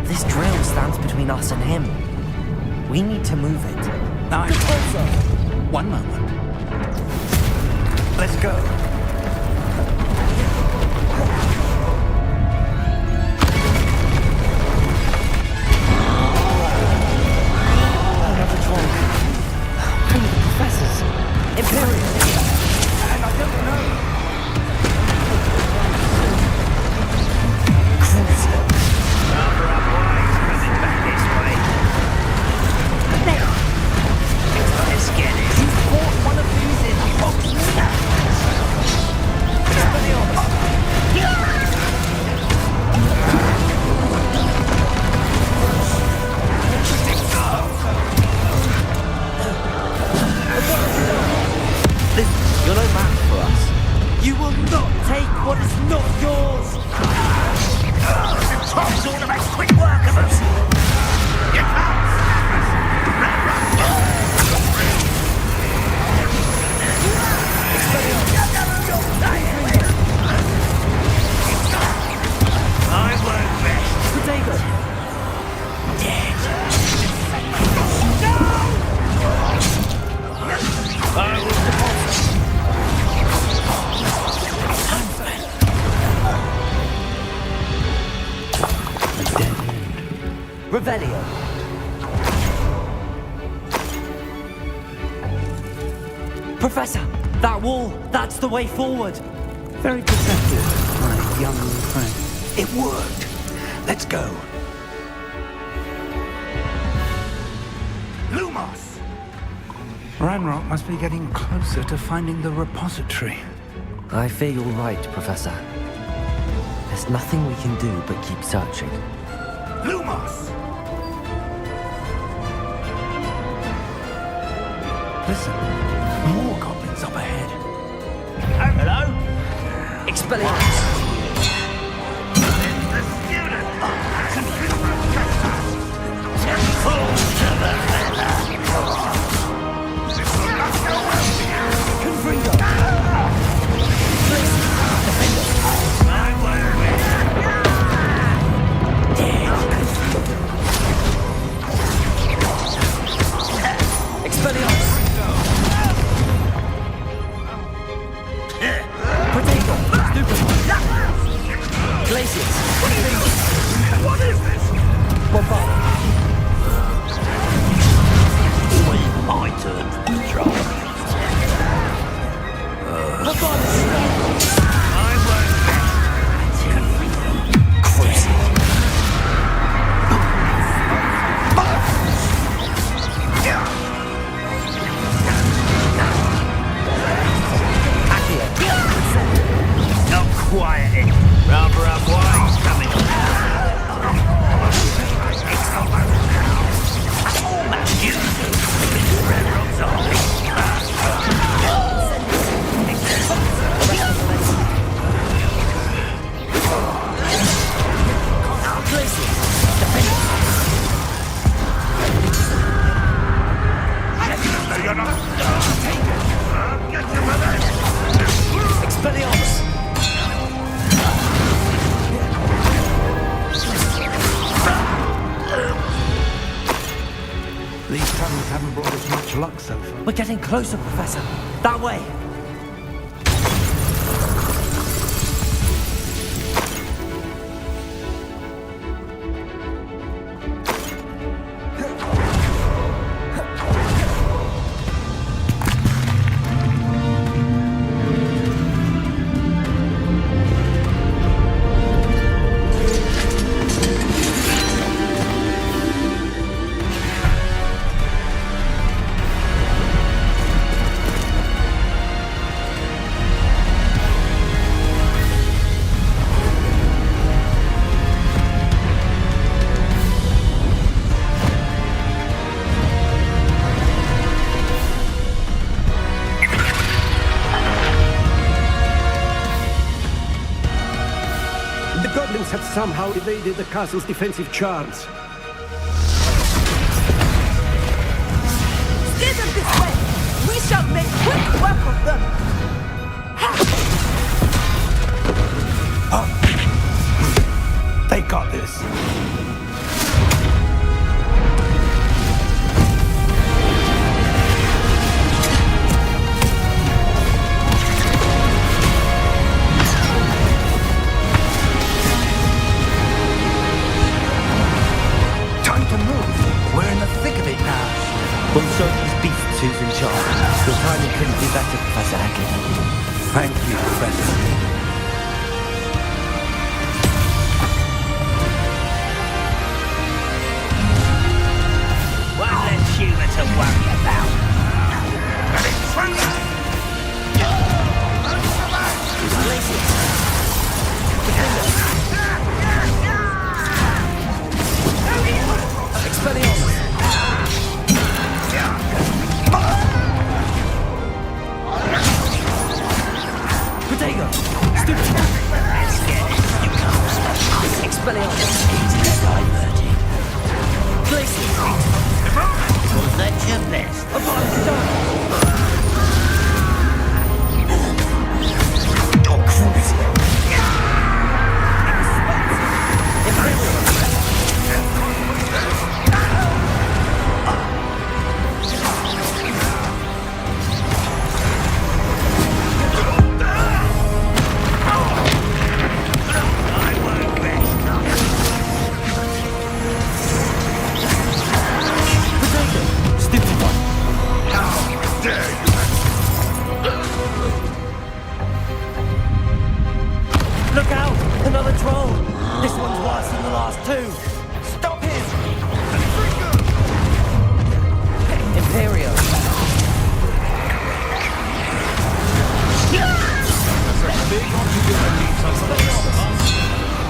This drill stands between us and him. We need to move it. Nice. One moment. Let's go. Another troll. One of the professors. Imperial. And I don't know. Rather our boys coming back this way. Let's get it. You fought one of these in Listen, you're no match for us. You will not take what is not yours. Tom's all about quick work of us. You can't I work best. Potato. Dead. No! I was the boss. Revelio. Professor, that wall, that's the way forward. Very perceptive, my young friend. It worked. Let's go. Lumos! Ranrock must be getting closer to finding the repository. I fear you're right, Professor. There's nothing we can do but keep searching. Lumos! Listen, more goblins up ahead. Hello? Expelliarmus! The student! Full to the leather! This will not go well for you! Confringo! My word! Expelliarmus! Potato! Stupid! haven't brought us much luck so far. We're getting closer, Professor. That way. Have somehow evaded the castle's defensive charms. Steer them this way! We shall make quick work of them! They got this. We'll show these beasts who's in charge. Your timing couldn't be better, Professor Hackett. Thank you, Professor. One less humour to worry about. Expelliarmus! Protego! Stupid! Let's get it. You can't stop us. Expelliarmus! Diverted. Glacius! Was that your best? Upon stone! Look out! Another troll! This one's worse than the last two! Stop him! Imperio!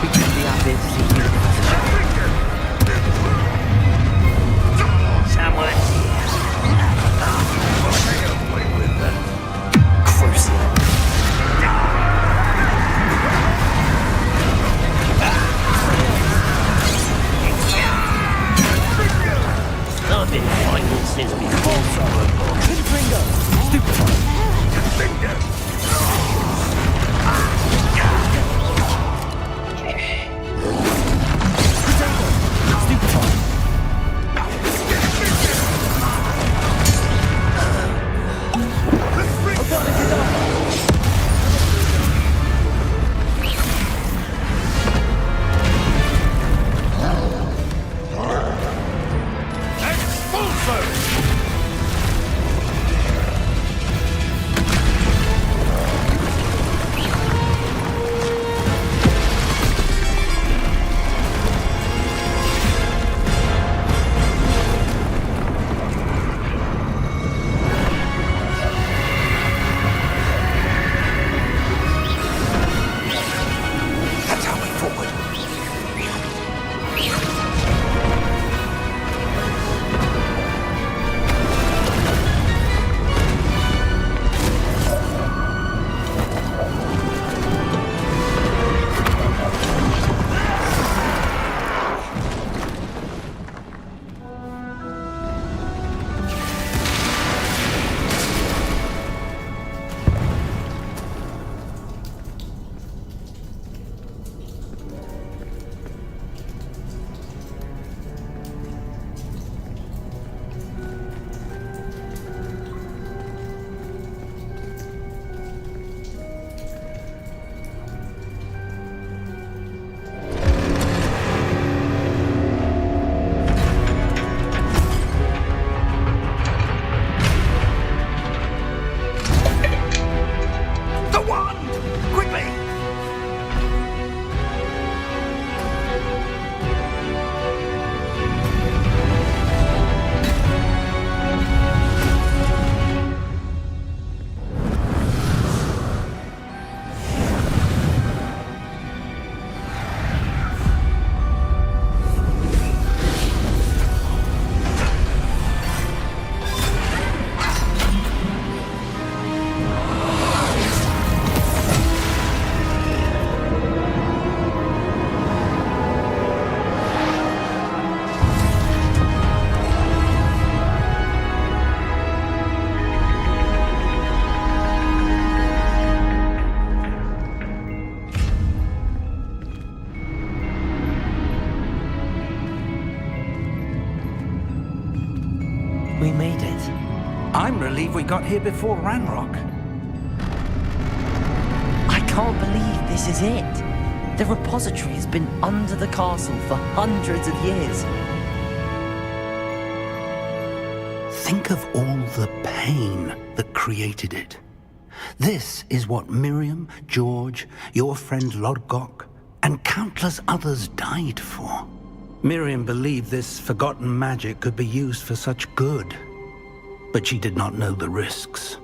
We could be happy to see you. Someone's here. Crucial. I've been fighting since before Sorrow. Stupid. I'm relieved we got here before Ranrock. I can't believe this is it. The repository has been under the castle for hundreds of years. Think of all the pain that created it. This is what Miriam, George, your friend Lodgok, and countless others died for. Miriam believed this forgotten magic could be used for such good. But she did not know the risks.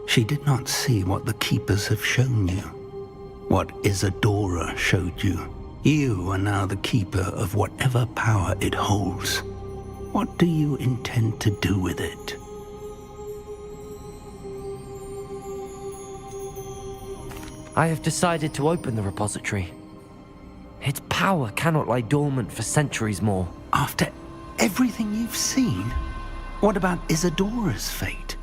She did not see what the Keepers have shown you. What Isadora showed you. You are now the Keeper of whatever power it holds. What do you intend to do with it? I have decided to open the repository. Its power cannot lie dormant for centuries more. After everything you've seen? What about Isadora's fate?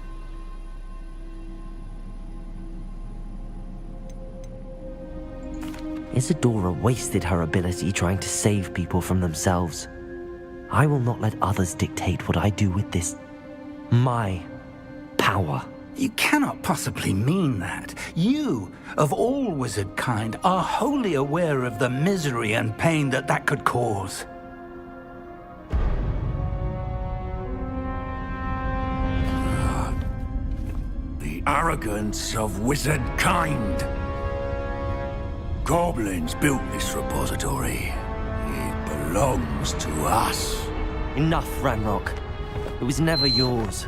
Isadora wasted her ability trying to save people from themselves. I will not let others dictate what I do with this... my power. You cannot possibly mean that. You, of all wizard kind, are wholly aware of the misery and pain that could cause. The arrogance of wizard kind. Goblins built this repository. It belongs to us. Enough, Ranrock. It was never yours.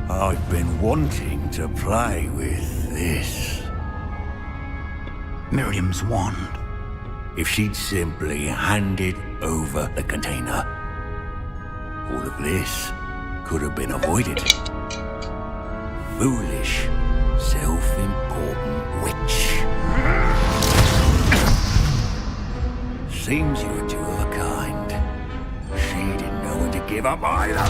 I've been wanting to play with this. Miriam's wand. If she'd simply handed over the container, all of this could have been avoided. Foolish, self-important witch. Seems you were two of a kind. She didn't know when to give up either.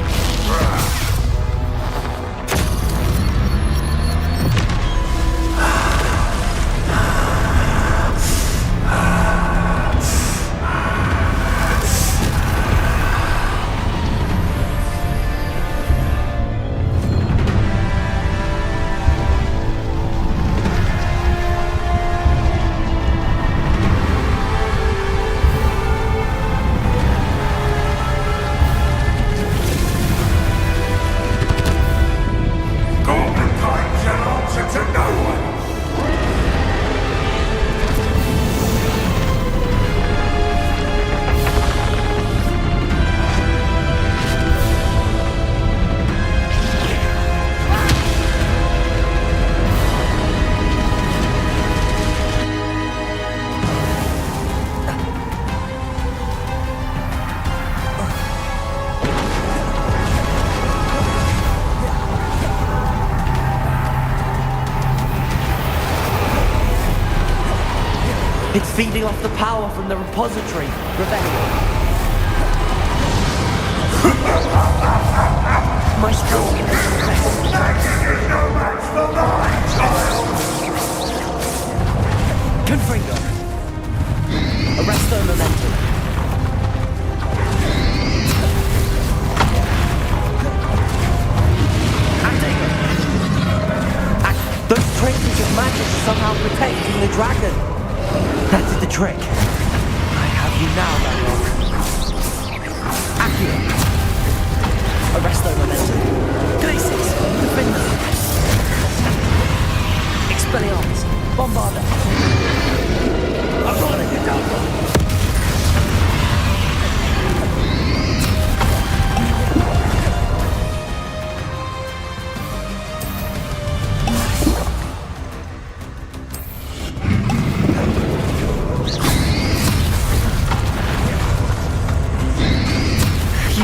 It's feeding off the power from the repository. Rebellion. My strong Magic is no match for mine, child! Confringo. Arrest their momentum. Those traces of magic are somehow protecting the dragon. That's the trick. I have you now, Ranrock. Accio. Arrest their momentum. Glacis. Defend them. Expelliarmus. Bombarda. I'm running it down.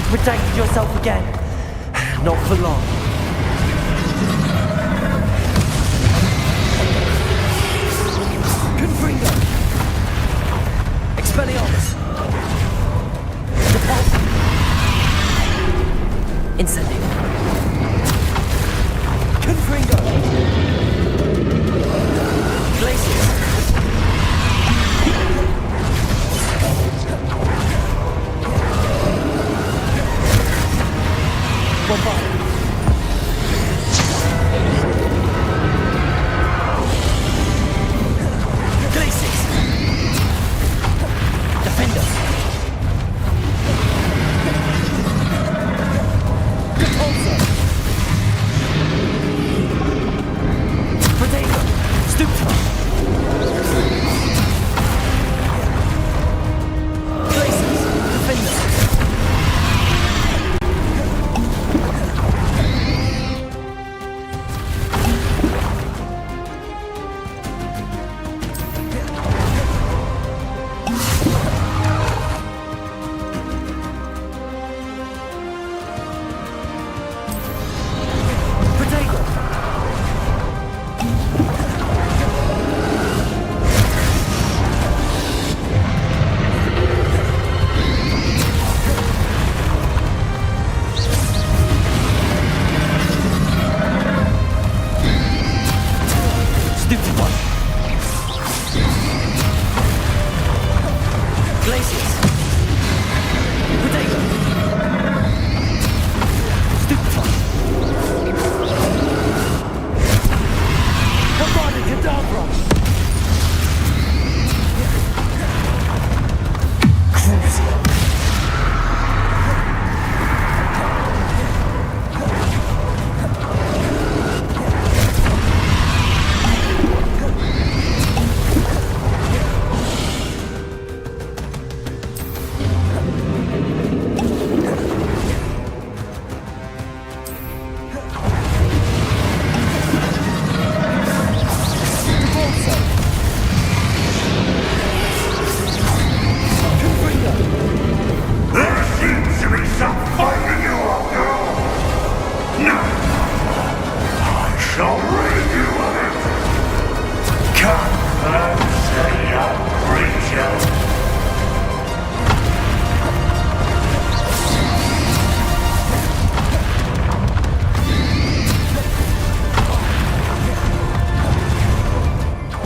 Protected yourself again. Not for long. Confringo. Expelliarmus. Repulse. Incendio. Confringo. Glacius. Bombard. Glaciers. Potato. Stupefy. Bombarded Cadabra. Crucial.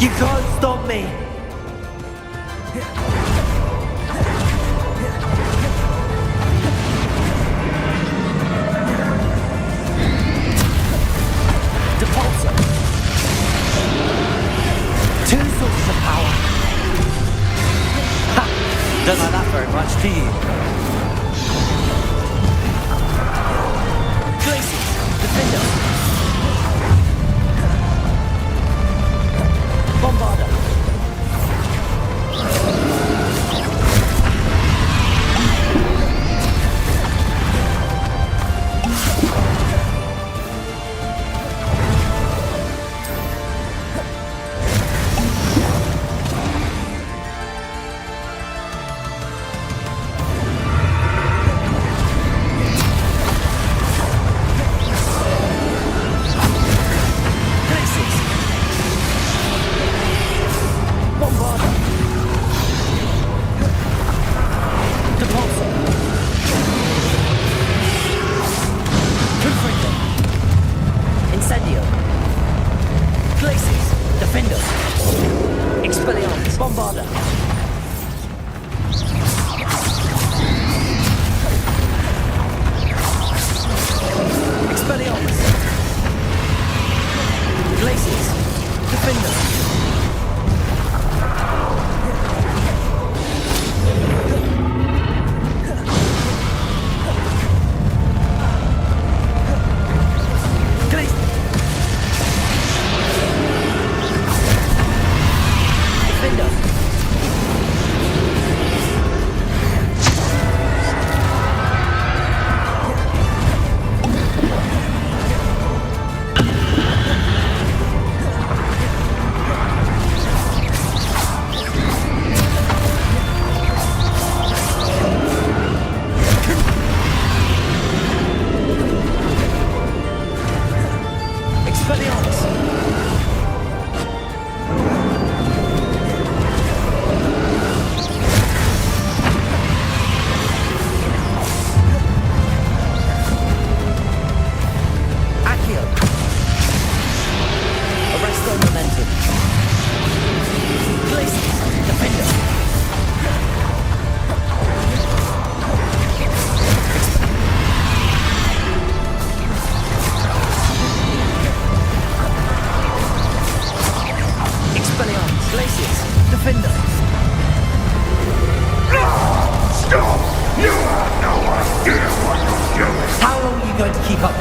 You can't stop me! Depulsor! Two sources of power! Ha! Don't like that very much, do you? Glaciers! Defender! Bombarder!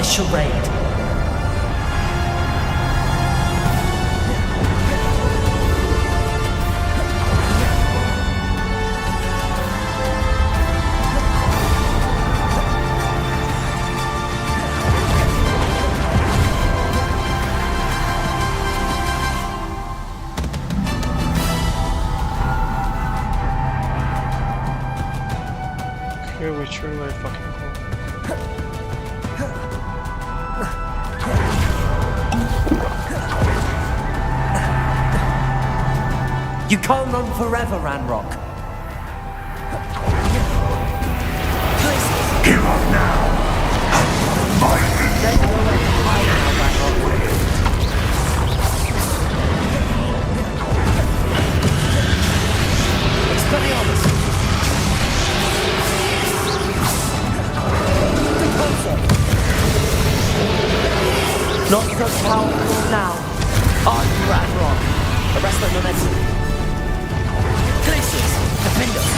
Charade. Here we truly fucking cool. You can't run forever, Ranrock. Give up now. Expelliarmus. Not so powerful now. On Ranrock. Arrest the momentum. Glaciers, defend us.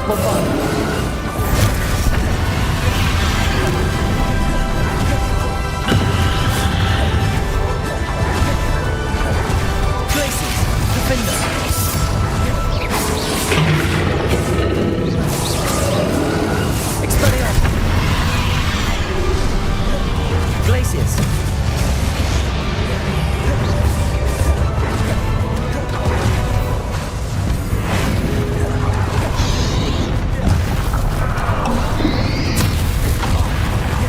Bombard. Glaciers, defend us. Expelliarmus. Glaciers.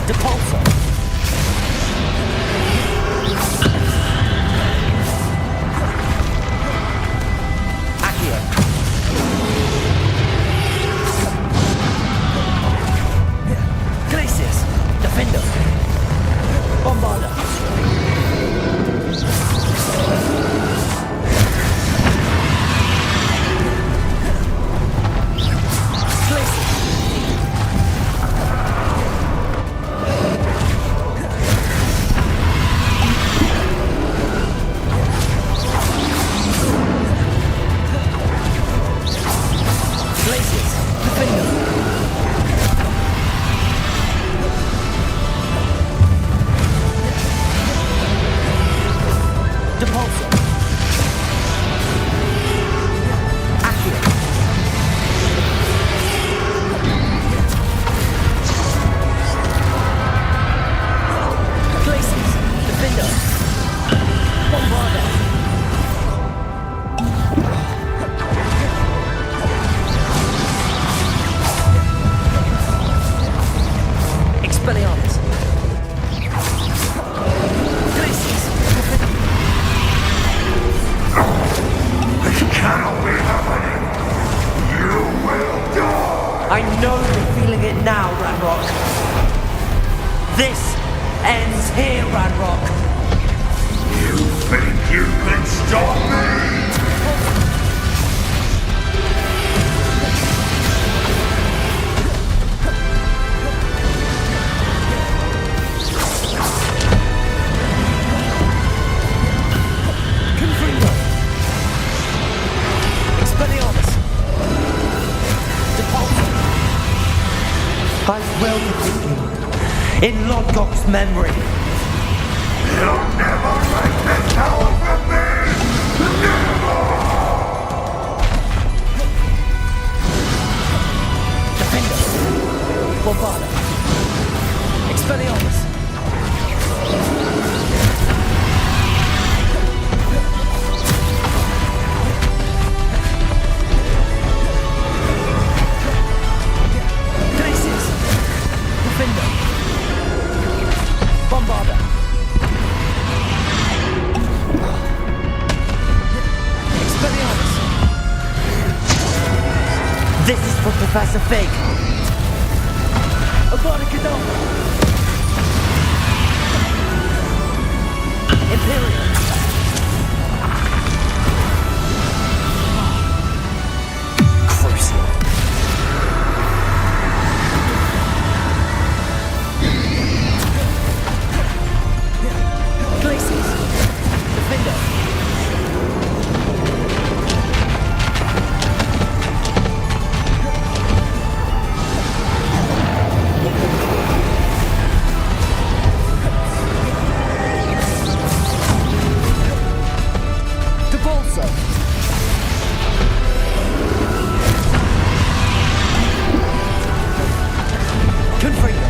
Depulsor. Accio. Glaciers. Defender. Bombarder. I know you're feeling it now, Ranrock. This ends here, Ranrock. You think you can stop me? Confringo. Expelliarmus. Depulsor. I will defeat you. In Lodgok's memory. You'll never take this power from me! Never! Defender. Bombarda. Expelliarmus. Glaciers. Defender. Bombarda. Expelliarmus. This is for Professor Fig. Abracadabra. Imperial. Crucial. Glaciers. Defender. Depulsor. Confringo.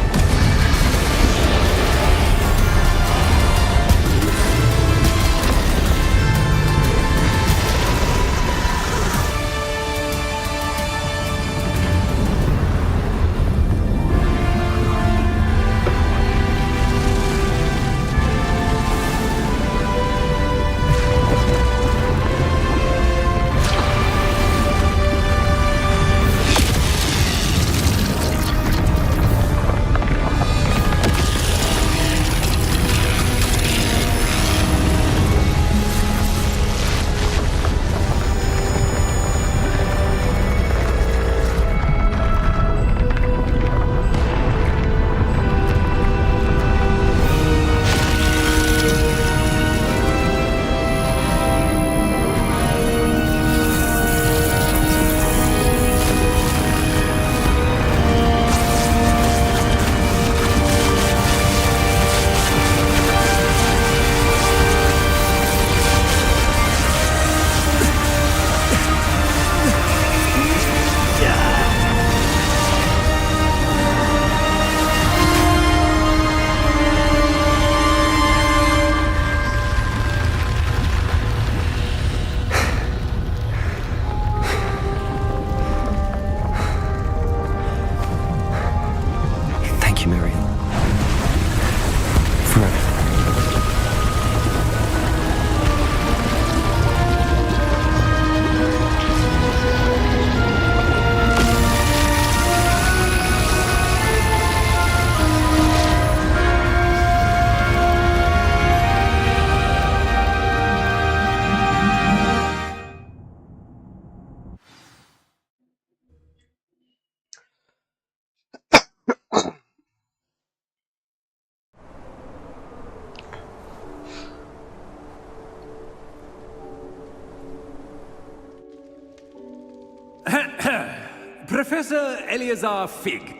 Professor Eleazar Fig.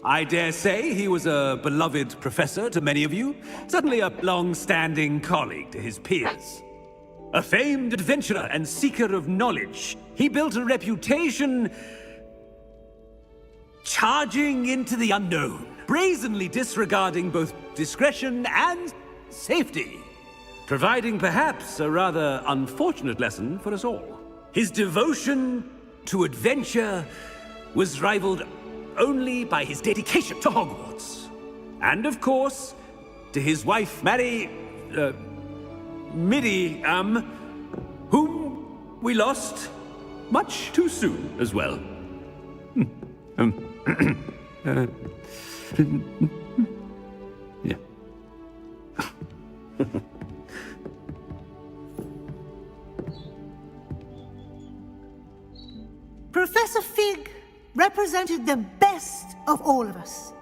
I dare say he was a beloved professor to many of you, certainly a long-standing colleague to his peers. A famed adventurer and seeker of knowledge, he built a reputation charging into the unknown, brazenly disregarding both discretion and safety, providing perhaps a rather unfortunate lesson for us all. His devotion to adventure was rivaled only by his dedication to Hogwarts. And of course, to his wife, Midi, whom we lost much too soon as well. Yeah. Professor Fig represented the best of all of us.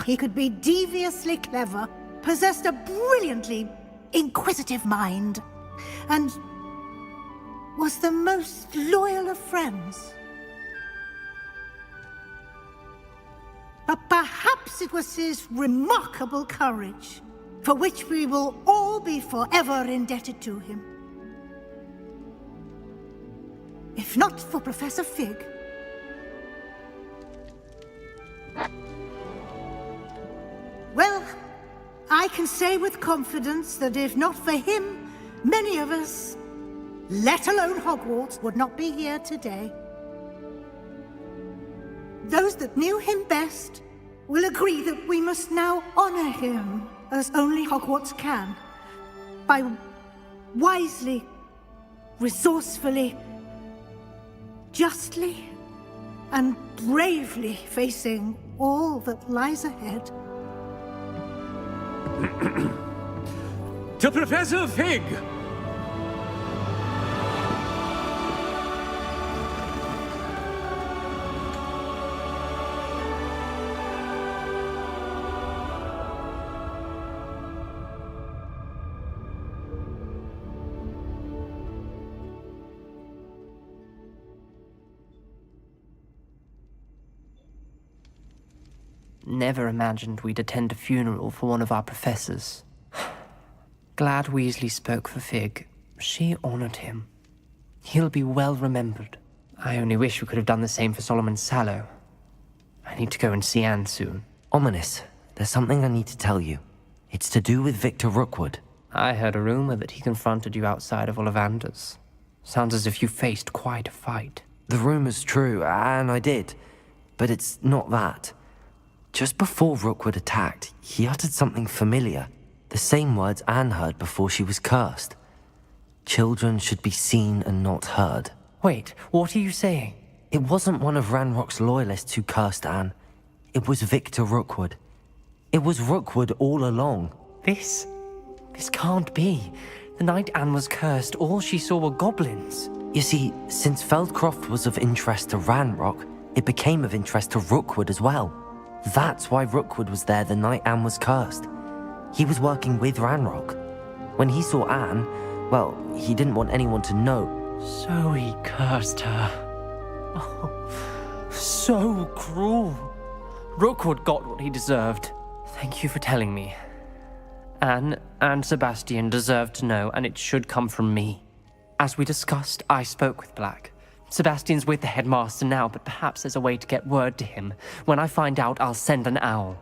He could be deviously clever, possessed a brilliantly inquisitive mind, and was the most loyal of friends. But perhaps it was his remarkable courage, for which we will all be forever indebted to him. If not for Professor Fig, well, I can say with confidence that if not for him, many of us, let alone Hogwarts, would not be here today. Those that knew him best will agree that we must now honor him as only Hogwarts can, by wisely, resourcefully, justly, and bravely facing all that lies ahead. To Professor Fig! Never imagined we'd attend a funeral for one of our professors. Glad Weasley spoke for Fig. She honored him. He'll be well remembered. I only wish we could have done the same for Solomon Sallow. I need to go and see Anne soon. Ominous, there's something I need to tell you. It's to do with Victor Rookwood. I heard a rumor that he confronted you outside of Ollivander's. Sounds as if you faced quite a fight. The rumor's true, and I did. But it's not that. Just before Rookwood attacked, he uttered something familiar. The same words Anne heard before she was cursed. Children should be seen and not heard. Wait, what are you saying? It wasn't one of Ranrock's loyalists who cursed Anne. It was Victor Rookwood. It was Rookwood all along. This can't be. The night Anne was cursed, all she saw were goblins. You see, since Feldcroft was of interest to Ranrock, it became of interest to Rookwood as well. That's why Rookwood was there the night Anne was cursed. He was working with Ranrock. When he saw Anne, well, he didn't want anyone to know. So he cursed her. Oh, so cruel. Rookwood got what he deserved. Thank you for telling me. Anne and Sebastian deserve to know, and it should come from me. As we discussed, I spoke with Black. Sebastian's with the headmaster now, but perhaps there's a way to get word to him. When I find out, I'll send an owl.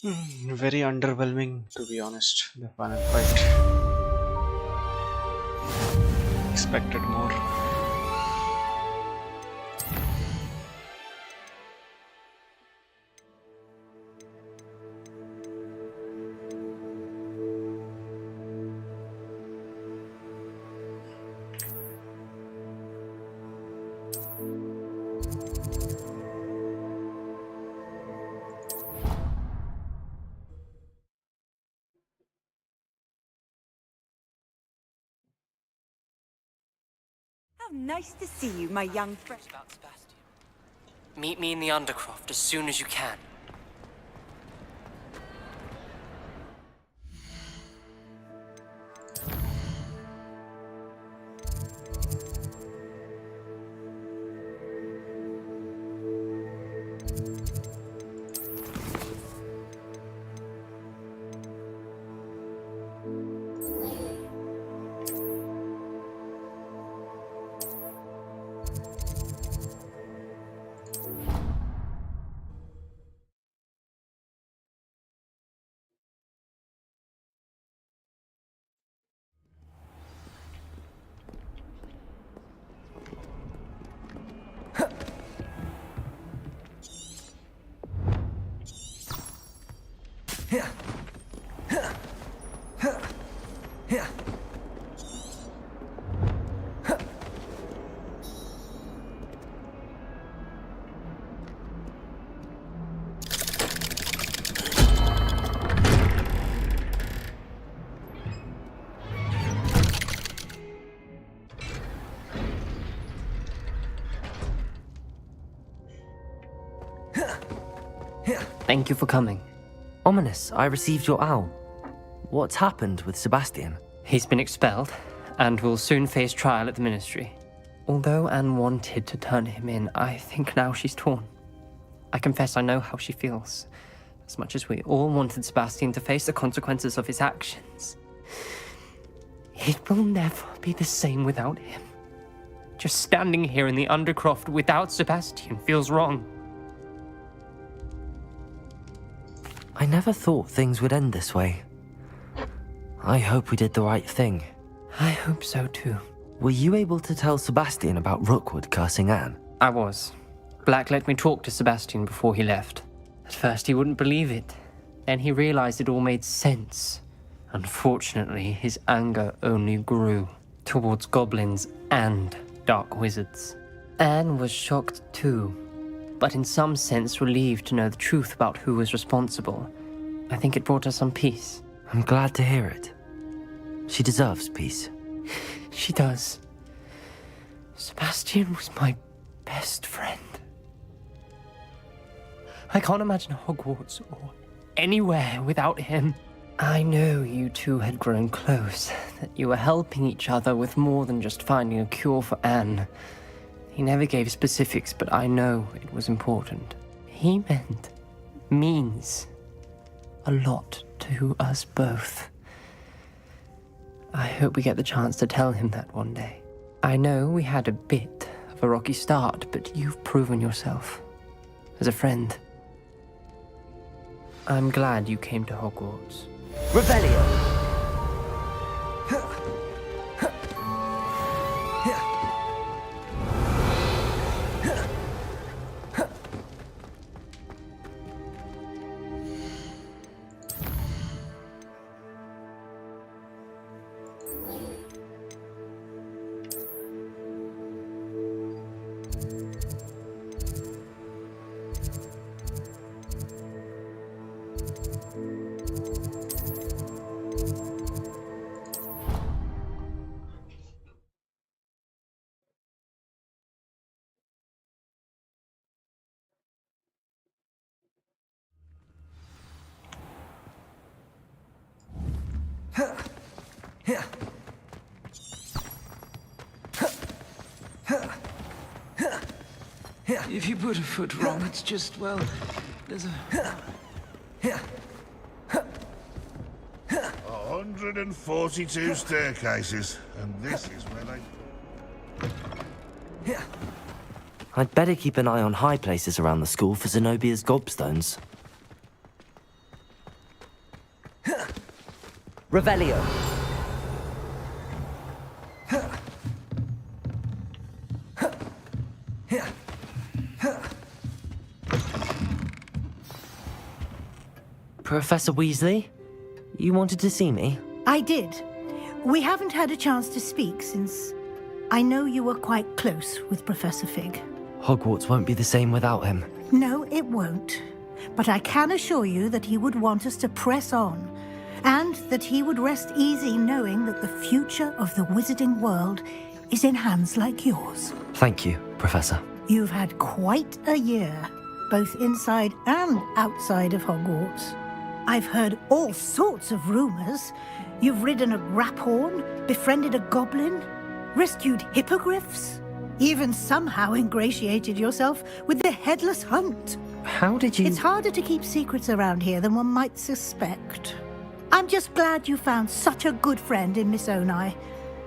Very underwhelming, to be honest, the final fight. Expected more. Oh, nice to see you, my young friend. Meet me in the Undercroft as soon as you can. Thank you for coming. Ominous, I received your owl. What's happened with Sebastian? He's been expelled, and will soon face trial at the Ministry. Although Anne wanted to turn him in, I think now she's torn. I confess I know how she feels. As much as we all wanted Sebastian to face the consequences of his actions. It will never be the same without him. Just standing here in the Undercroft without Sebastian feels wrong. I never thought things would end this way. I hope we did the right thing. I hope so too. Were you able to tell Sebastian about Rookwood cursing Anne? I was. Black let me talk to Sebastian before he left. At first he wouldn't believe it. Then he realized it all made sense. Unfortunately, his anger only grew towards goblins and dark wizards. Anne was shocked too, but in some sense relieved to know the truth about who was responsible. I think it brought her some peace. I'm glad to hear it. She deserves peace. She does. Sebastian was my best friend. I can't imagine Hogwarts or anywhere without him. I know you two had grown close, that you were helping each other with more than just finding a cure for Anne. He never gave specifics, but I know it was important. He means a lot to us both. I hope we get the chance to tell him that one day. I know we had a bit of a rocky start, but you've proven yourself as a friend. I'm glad you came to Hogwarts. Revelio! If you put a foot wrong, it's just, well, there's a... 142 staircases, and this is where they... I'd better keep an eye on high places around the school for Zenobia's gobstones. Revelio! Professor Weasley? You wanted to see me? I did. We haven't had a chance to speak since I know you were quite close with Professor Fig. Hogwarts won't be the same without him. No, it won't. But I can assure you that he would want us to press on, and that he would rest easy knowing that the future of the wizarding world is in hands like yours. Thank you, Professor. You've had quite a year, both inside and outside of Hogwarts. I've heard all sorts of rumors. You've ridden a graphorn, befriended a goblin, rescued hippogriffs, even somehow ingratiated yourself with the Headless Hunt. How did you... It's harder to keep secrets around here than one might suspect. I'm just glad you found such a good friend in Miss Onai.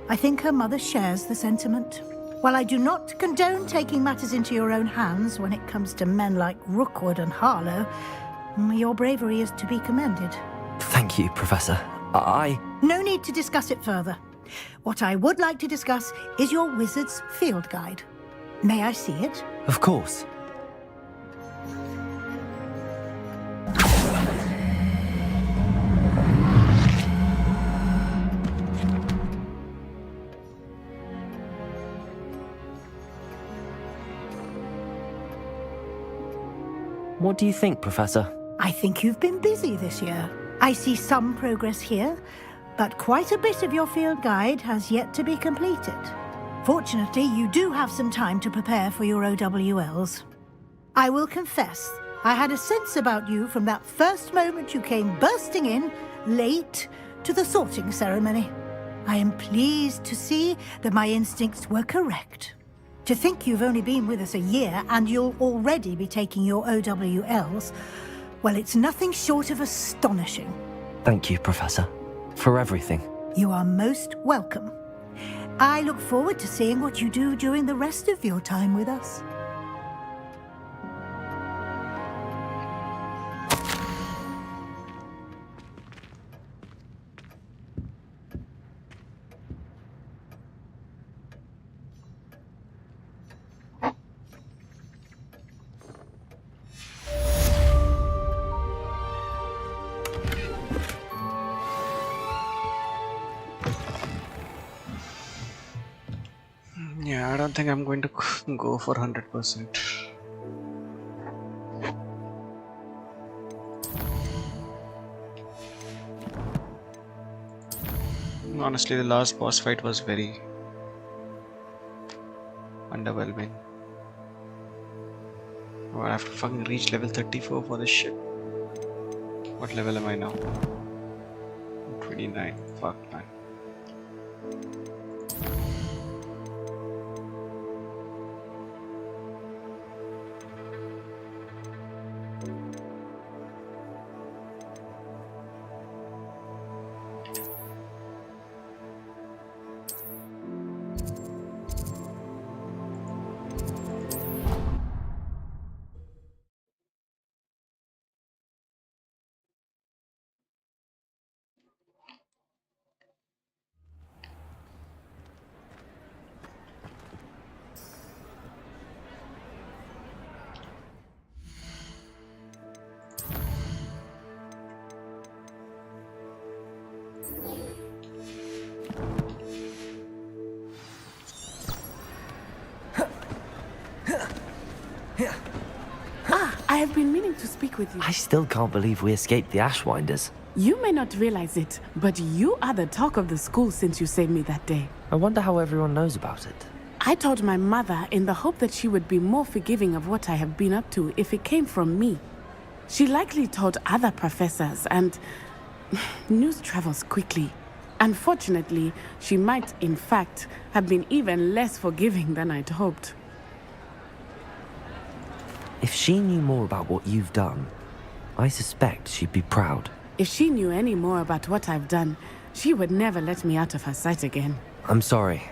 I think her mother shares the sentiment. While I do not condone taking matters into your own hands when it comes to men like Rookwood and Harlow, your bravery is to be commended. Thank you, Professor. No need to discuss it further. What I would like to discuss is your wizard's field guide. May I see it? Of course. What do you think, Professor? I think you've been busy this year. I see some progress here, but quite a bit of your field guide has yet to be completed. Fortunately, you do have some time to prepare for your OWLs. I will confess, I had a sense about you from that first moment you came bursting in, late, to the sorting ceremony. I am pleased to see that my instincts were correct. To think you've only been with us a year and you'll already be taking your OWLs, well, it's nothing short of astonishing. Thank you, Professor, for everything. You are most welcome. I look forward to seeing what you do during the rest of your time with us. Yeah, I don't think I'm going to go for 100%. Honestly, the last boss fight was very underwhelming. Oh, I have to fucking reach level 34 for this shit. What level am I now? 29. Fuck, man. I have been meaning to speak with you. I still can't believe we escaped the Ashwinders. You may not realize it, but you are the talk of the school since you saved me that day. I wonder how everyone knows about it. I told my mother in the hope that she would be more forgiving of what I have been up to if it came from me. She likely told other professors, and news travels quickly. Unfortunately, she might, in fact, have been even less forgiving than I'd hoped. If she knew more about what you've done, I suspect she'd be proud. If she knew any more about what I've done, she would never let me out of her sight again. I'm sorry.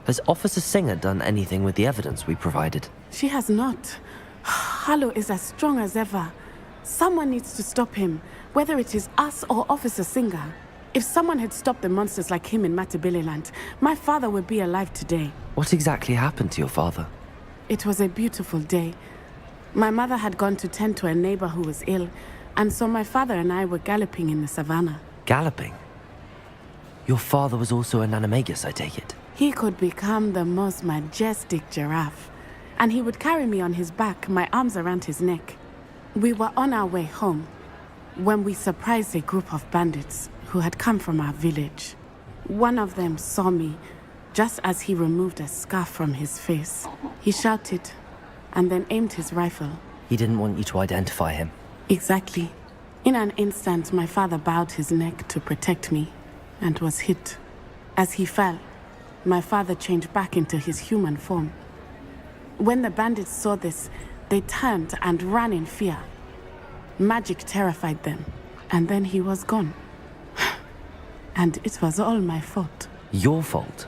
Has Officer Singer done anything with the evidence we provided? She has not. Harlow is as strong as ever. Someone needs to stop him, whether it is us or Officer Singer. If someone had stopped the monsters like him in Matabeleland, my father would be alive today. What exactly happened to your father? It was a beautiful day. My mother had gone to tend to a neighbor who was ill, and so my father and I were galloping in the savannah. Galloping? Your father was also an animagus, I take it? He could become the most majestic giraffe, and he would carry me on his back, my arms around his neck. We were on our way home when we surprised a group of bandits who had come from our village. One of them saw me, Just as he removed a scarf from his face, he shouted and then aimed his rifle. He didn't want you to identify him. Exactly. In an instant, my father bowed his neck to protect me and was hit. As he fell, my father changed back into his human form. When the bandits saw this, they turned and ran in fear. Magic terrified them, and then he was gone. And it was all my fault. Your fault?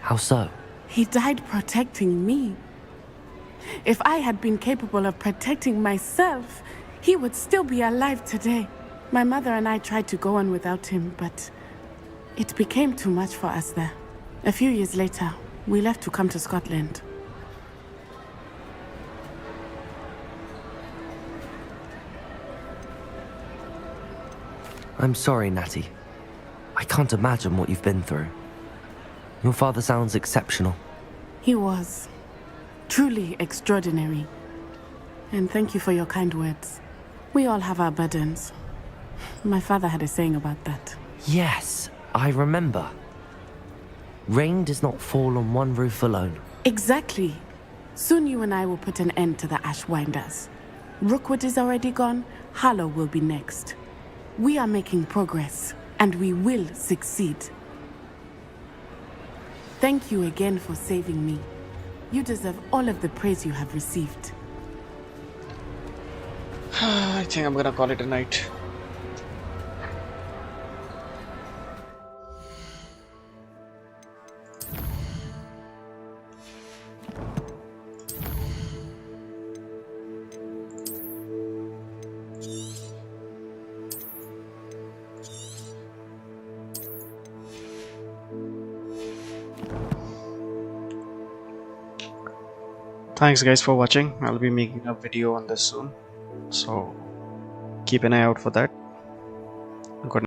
How so? He died protecting me. If I had been capable of protecting myself, he would still be alive today. My mother and I tried to go on without him, but it became too much for us there. A few years later, we left to come to Scotland. I'm sorry, Natty. I can't imagine what you've been through. Your father sounds exceptional. He was. Truly extraordinary. And thank you for your kind words. We all have our burdens. My father had a saying about that. Yes, I remember. Rain does not fall on one roof alone. Exactly. Soon you and I will put an end to the Ashwinders. Rookwood is already gone. Harlow will be next. We are making progress, and we will succeed. Thank you again for saving me. You deserve all of the praise you have received. I think I'm gonna call it a night. Thanks guys for watching. I'll be making a video on this soon, so keep an eye out for that.